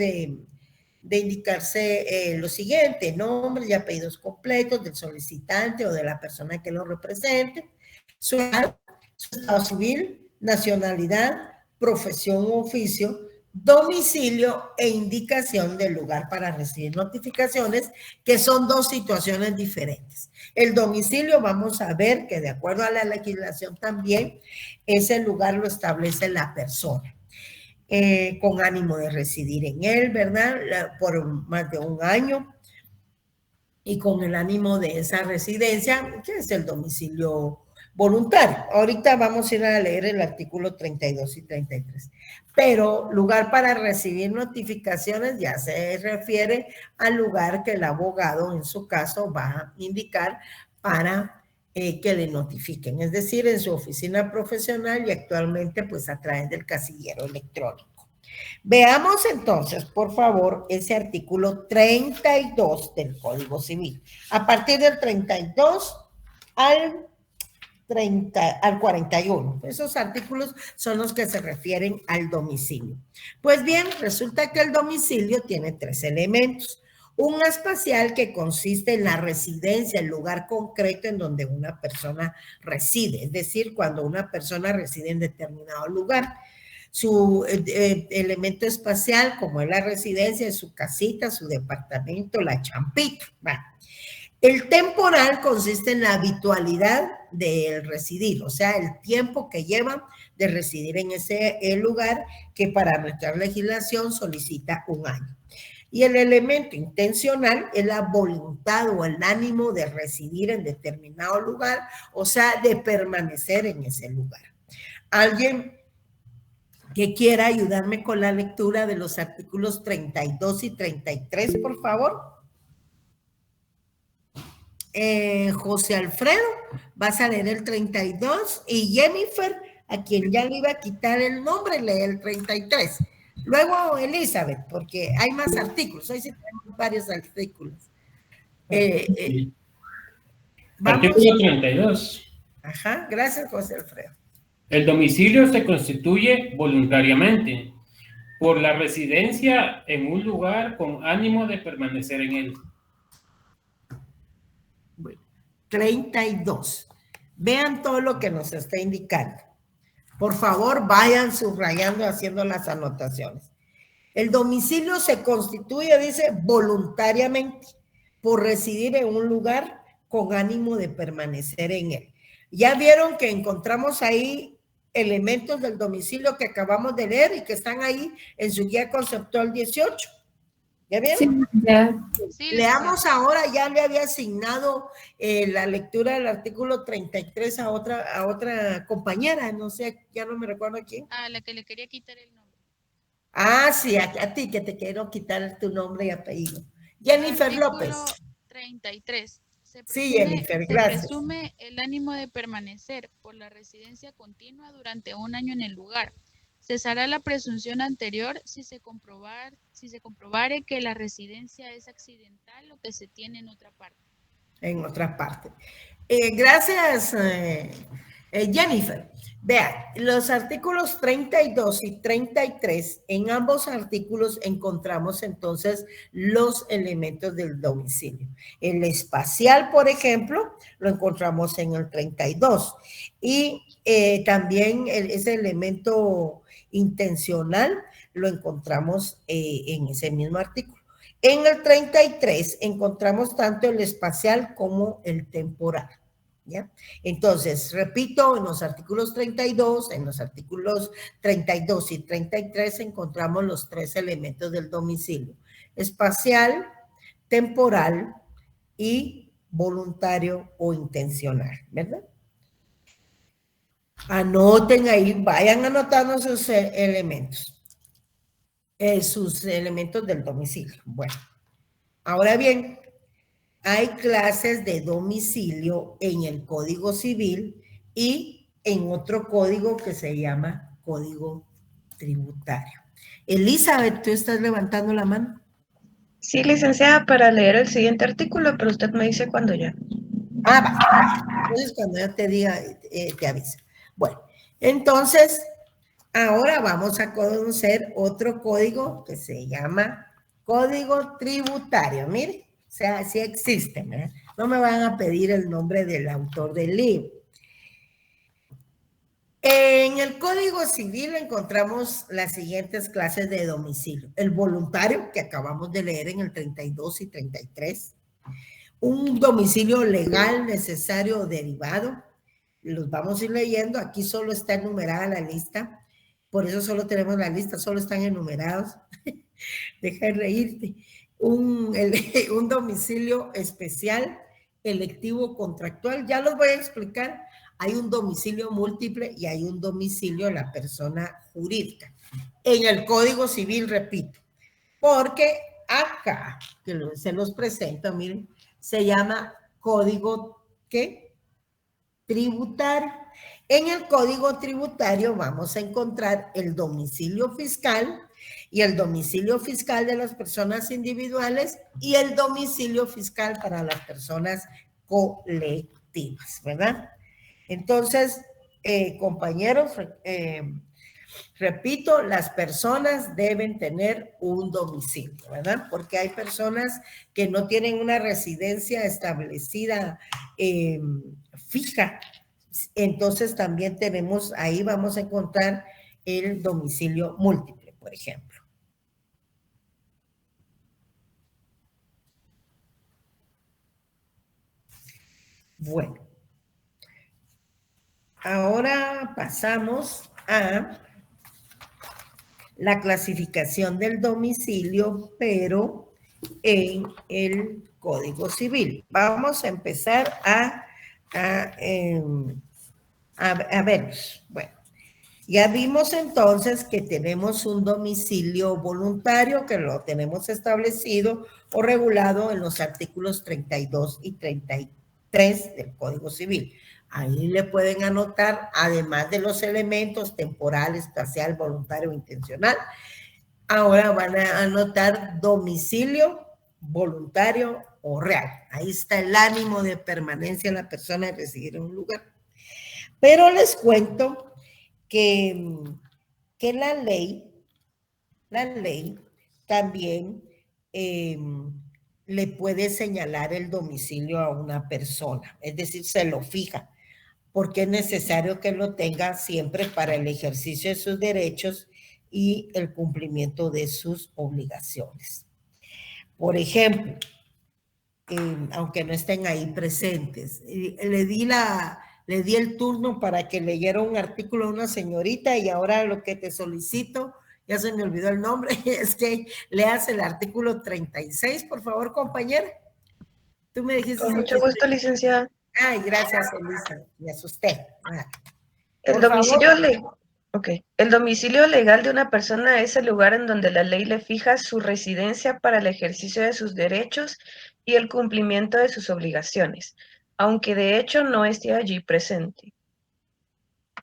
Speaker 1: de indicarse lo siguiente: nombre y apellidos completos del solicitante o de la persona que lo represente, su estado civil, nacionalidad, profesión u oficio, domicilio e indicación del lugar para recibir notificaciones, que son dos situaciones diferentes. El domicilio, vamos a ver que de acuerdo a la legislación también, ese lugar lo establece la persona, con ánimo de residir en él, ¿verdad? Por más de un año, y con el ánimo de esa residencia, que es el domicilio voluntario. Ahorita vamos a ir a leer el artículo 32 y 33. Pero lugar para recibir notificaciones ya se refiere al lugar que el abogado, en su caso, va a indicar para que le notifiquen. Es decir, en su oficina profesional y actualmente, pues, a través del casillero electrónico. Veamos entonces, por favor, ese artículo 32 del Código Civil. A partir del 32 al 41. Esos artículos son los que se refieren al domicilio. Pues bien, resulta que el domicilio tiene 3 elementos. Un espacial, que consiste en la residencia, el lugar concreto en donde una persona reside, es decir, cuando una persona reside en determinado lugar. Su elemento espacial, como es la residencia, es su casita, su departamento, la champita. Bueno. El temporal consiste en la habitualidad del residir, o sea, el tiempo que lleva de residir en ese lugar, que para nuestra legislación solicita 1 año. Y el elemento intencional es la voluntad o el ánimo de residir en determinado lugar, o sea, de permanecer en ese lugar. ¿Alguien que quiera ayudarme con la lectura de los artículos 32 y 33, por favor? José Alfredo, vas a leer el 32, y Jennifer, a quien ya le iba a quitar el nombre, lee el 33. Luego Elizabeth, porque hay más artículos, hoy sí tenemos varios artículos.
Speaker 14: Artículo 32.
Speaker 1: Ajá, gracias, José Alfredo.
Speaker 14: El domicilio se constituye voluntariamente por la residencia en un lugar con ánimo de permanecer en él.
Speaker 1: 32. Vean todo lo que nos está indicando. Por favor, vayan subrayando, haciendo las anotaciones. El domicilio se constituye, dice, voluntariamente por residir en un lugar con ánimo de permanecer en él. Ya vieron que encontramos ahí elementos del domicilio que acabamos de leer y que están ahí en su guía conceptual 18. ¿Ya vieron?
Speaker 15: Sí, ya.
Speaker 1: Leamos ahora, ya le había asignado la lectura del artículo 33 a otra compañera, no sé, ya no me recuerdo a quién.
Speaker 11: A la que le quería quitar el nombre.
Speaker 1: Ah, sí, a ti que te quiero quitar tu nombre y apellido. Jennifer López.
Speaker 11: 33.
Speaker 1: Sí, Jennifer, gracias.
Speaker 11: Se presume el ánimo de permanecer por la residencia continua durante 1 año en el lugar. Cesará la presunción anterior si se comprobare que la residencia es accidental o que se tiene en otra parte.
Speaker 1: En otra parte. Gracias, Jennifer. Vean, los artículos 32 y 33, en ambos artículos encontramos entonces los elementos del domicilio. El espacial, por ejemplo, lo encontramos en el 32. Y también ese elemento intencional lo encontramos en ese mismo artículo. En el 33 encontramos tanto el espacial como el temporal, ¿ya? Entonces, repito, en los artículos 32, en los artículos 32 y 33 encontramos los 3 elementos del domicilio: espacial, temporal y voluntario o intencional, ¿verdad? Anoten ahí, vayan anotando sus elementos del domicilio. Bueno, ahora bien, hay clases de domicilio en el Código Civil y en otro código que se llama Código Tributario. Elizabeth, ¿tú estás levantando la mano?
Speaker 15: Sí, licenciada, para leer el siguiente artículo, pero usted me dice cuándo ya.
Speaker 1: Ah, va. Entonces, cuando yo te diga, te aviso. Bueno, entonces, ahora vamos a conocer otro código que se llama Código Tributario. Mire, o sea, sí existe, ¿verdad? No me van a pedir el nombre del autor del libro. En el Código Civil encontramos las siguientes clases de domicilio. El voluntario, que acabamos de leer en el 32 y 33. Un domicilio legal, necesario o derivado. Los vamos a ir leyendo. Aquí solo está enumerada la lista. Por eso solo tenemos la lista, solo están enumerados. Deja de reírte. Un domicilio especial, electivo, contractual. Ya los voy a explicar. Hay un domicilio múltiple y hay un domicilio de la persona jurídica. En el Código Civil, repito, porque acá, que se los presento, miren, se llama Código, ¿qué? Tributario. En el Código Tributario vamos a encontrar el domicilio fiscal y el domicilio fiscal de las personas individuales y el domicilio fiscal para las personas colectivas, ¿verdad? Entonces, compañeros, repito, las personas deben tener un domicilio, ¿verdad? Porque hay personas que no tienen una residencia establecida fija. Entonces, también tenemos, ahí vamos a encontrar el domicilio múltiple, por ejemplo. Bueno. Ahora pasamos a la clasificación del domicilio, pero en el Código Civil. Vamos a empezar a ver. Bueno, ya vimos entonces que tenemos un domicilio voluntario que lo tenemos establecido o regulado en los artículos 32 y 33 del Código Civil. Ahí le pueden anotar, además de los elementos temporal, espacial, voluntario o intencional, ahora van a anotar domicilio, voluntario o real. Ahí está el ánimo de permanencia de la persona de residir en un lugar. Pero les cuento que la ley también le puede señalar el domicilio a una persona, es decir, se lo fija, porque es necesario que lo tenga siempre para el ejercicio de sus derechos y el cumplimiento de sus obligaciones. Por ejemplo, aunque no estén ahí presentes, le di el turno para que leyera un artículo de una señorita y ahora lo que te solicito, ya se me olvidó el nombre, es que leas el artículo 36, por favor, compañera. Tú me dijiste...
Speaker 15: Con mucho gusto, licenciada.
Speaker 1: Ay, gracias, Elisa. Me asusté.
Speaker 15: El domicilio legal de una persona es el lugar en donde la ley le fija su residencia para el ejercicio de sus derechos y el cumplimiento de sus obligaciones, aunque de hecho no esté allí presente.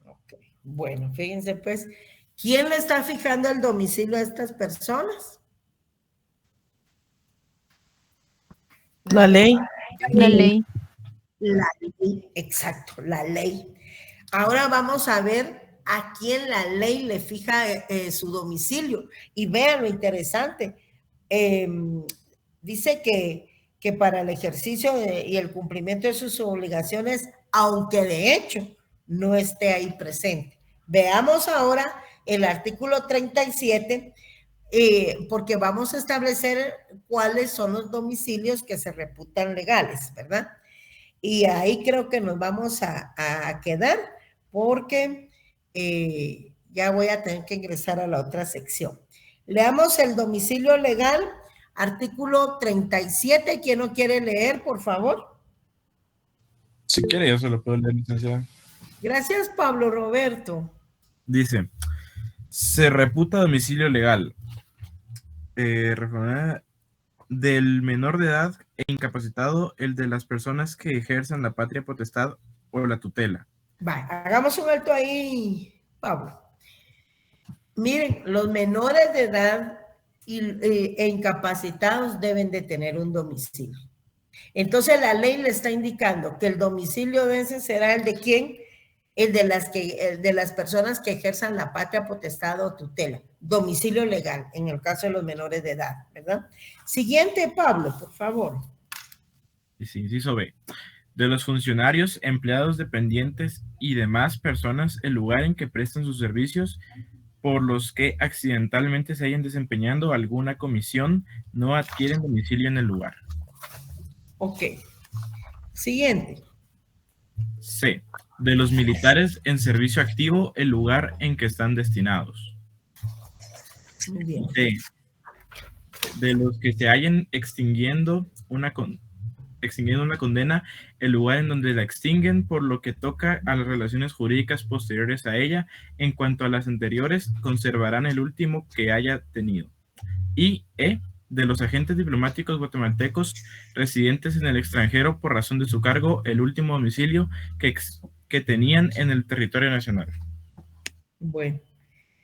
Speaker 1: Okay. Bueno, fíjense pues, ¿quién le está fijando el domicilio a estas personas?
Speaker 16: La ley.
Speaker 11: La ley.
Speaker 1: La ley, exacto, la ley. Ahora vamos a ver a quién la ley le fija su domicilio. Y vean lo interesante. Dice que para el ejercicio y el cumplimiento de sus obligaciones, aunque de hecho no esté ahí presente. Veamos ahora el artículo 37, porque vamos a establecer cuáles son los domicilios que se reputan legales, ¿verdad? Y ahí creo que nos vamos a quedar porque ya voy a tener que ingresar a la otra sección. Leamos el domicilio legal Artículo 37, ¿quién no quiere leer, por favor?
Speaker 17: Si quiere, yo se lo puedo leer, licenciada.
Speaker 1: Gracias, Pablo Roberto.
Speaker 17: Dice, se reputa domicilio legal del menor de edad e incapacitado el de las personas que ejerzan la patria potestad o la tutela.
Speaker 1: Vale, hagamos un alto ahí, Pablo. Miren, los menores de edad e incapacitados deben de tener un domicilio. Entonces la ley le está indicando que el domicilio de ese será el de ¿quién? El de las personas que ejerzan la patria potestad o tutela. Domicilio legal, en el caso de los menores de edad, ¿verdad? Siguiente, Pablo, por favor.
Speaker 17: Inciso B. De los funcionarios, empleados, dependientes y demás personas, el lugar en que prestan sus servicios por los que accidentalmente se hayan desempeñando alguna comisión, no adquieren domicilio en el lugar.
Speaker 1: Ok. Siguiente.
Speaker 17: C. De los militares en servicio activo, el lugar en que están destinados.
Speaker 1: Muy bien.
Speaker 17: D. De los que se hayan extinguiendo una condena, el lugar en donde la extinguen, por lo que toca a las relaciones jurídicas posteriores a ella, en cuanto a las anteriores, conservarán el último que haya tenido. Y E. De los agentes diplomáticos guatemaltecos residentes en el extranjero por razón de su cargo, el último domicilio que tenían en el territorio nacional.
Speaker 1: Bueno,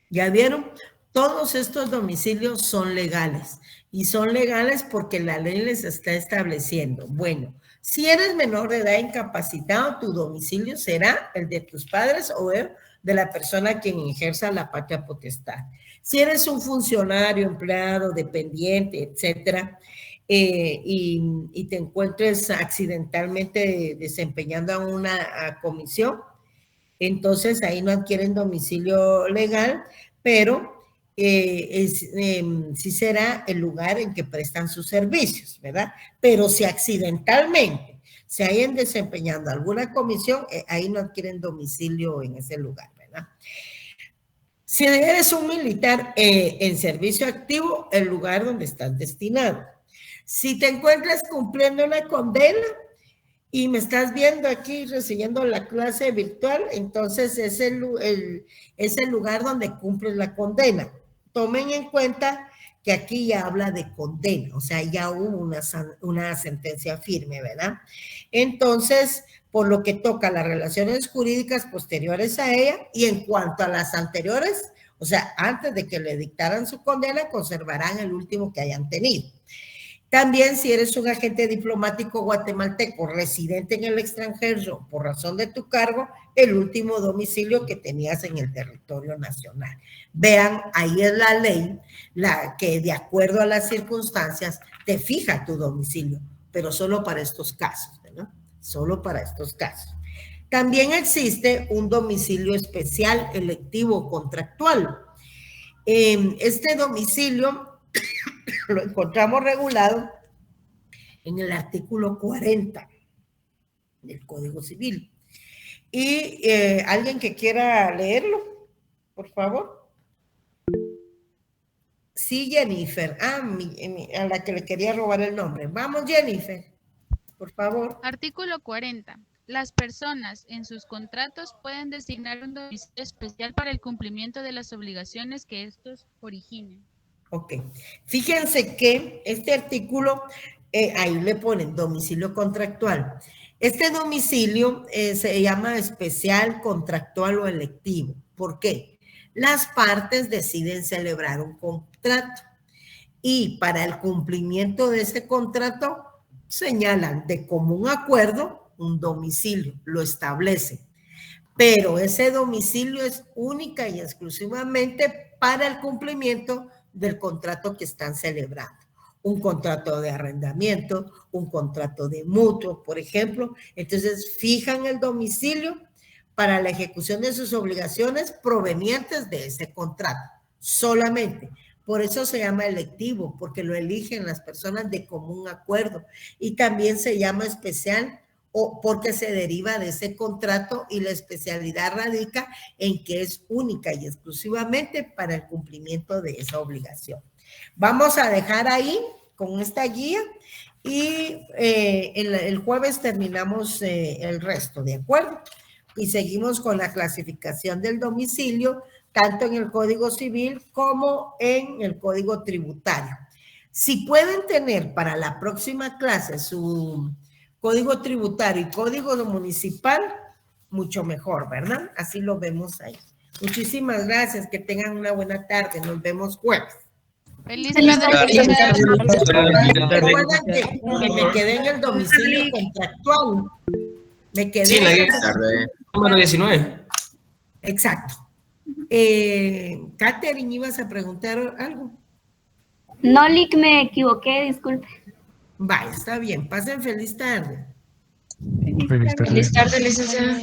Speaker 1: ¿ya vieron? Todos estos domicilios son legales y son legales porque la ley les está estableciendo. Bueno, si eres menor de edad incapacitado, tu domicilio será el de tus padres o el de la persona quien ejerza la patria potestad. Si eres un funcionario, empleado, dependiente, etcétera, y te encuentres accidentalmente desempeñando una comisión, entonces ahí no adquieren domicilio legal, pero sí será el lugar en que prestan sus servicios, ¿verdad? Pero si accidentalmente se hayan desempeñando alguna comisión, ahí no adquieren domicilio en ese lugar, ¿verdad? Si eres un militar en servicio activo, el lugar donde estás destinado. Si te encuentras cumpliendo una condena y me estás viendo aquí recibiendo la clase virtual, entonces es el lugar donde cumples la condena. Tomen en cuenta que aquí ya habla de condena, o sea, ya hubo una sentencia firme, ¿verdad? Entonces, por lo que toca a las relaciones jurídicas posteriores a ella, y en cuanto a las anteriores, o sea, antes de que le dictaran su condena, conservarán el último que hayan tenido. También si eres un agente diplomático guatemalteco residente en el extranjero por razón de tu cargo, el último domicilio que tenías en el territorio nacional. Vean, ahí es la ley la que de acuerdo a las circunstancias te fija tu domicilio, pero solo para estos casos, ¿no? Solo para estos casos. También existe un domicilio especial, electivo, contractual. Este domicilio lo encontramos regulado en el artículo 40 del Código Civil. Y alguien que quiera leerlo, por favor. Sí, Jennifer. A la que le quería robar el nombre. Vamos, Jennifer, por favor.
Speaker 11: Artículo 40. Las personas en sus contratos pueden designar un domicilio especial para el cumplimiento de las obligaciones que estos originen.
Speaker 1: Ok. Fíjense que este artículo, ahí le ponen domicilio contractual. Este domicilio se llama especial, contractual o electivo. ¿Por qué? Las partes deciden celebrar un contrato y para el cumplimiento de ese contrato señalan de común acuerdo un domicilio, lo establecen. Pero ese domicilio es única y exclusivamente para el cumplimiento del contrato que están celebrando. Un contrato de arrendamiento, un contrato de mutuo, por ejemplo. Entonces, fijan el domicilio para la ejecución de sus obligaciones provenientes de ese contrato, solamente. Por eso se llama electivo, porque lo eligen las personas de común acuerdo. Y también se llama especial o porque se deriva de ese contrato y la especialidad radica en que es única y exclusivamente para el cumplimiento de esa obligación. Vamos a dejar ahí con esta guía y el jueves terminamos el resto, ¿de acuerdo? Y seguimos con la clasificación del domicilio, tanto en el Código Civil como en el Código Tributario. Si pueden tener para la próxima clase su Código Tributario y Código Municipal, mucho mejor, ¿verdad? Así lo vemos ahí. Muchísimas gracias, que tengan una buena tarde, nos vemos jueves.
Speaker 11: Feliz
Speaker 1: tarde. Recuerden que me quedé en el domicilio contractual. Me quedé
Speaker 12: Sí,
Speaker 1: en
Speaker 12: el número 19.
Speaker 1: Exacto. Catherine, ¿ibas a preguntar algo?
Speaker 6: No, Lick, me equivoqué, disculpe.
Speaker 1: Vaya, está bien. Pasen feliz tarde.
Speaker 8: Feliz tarde, licenciada.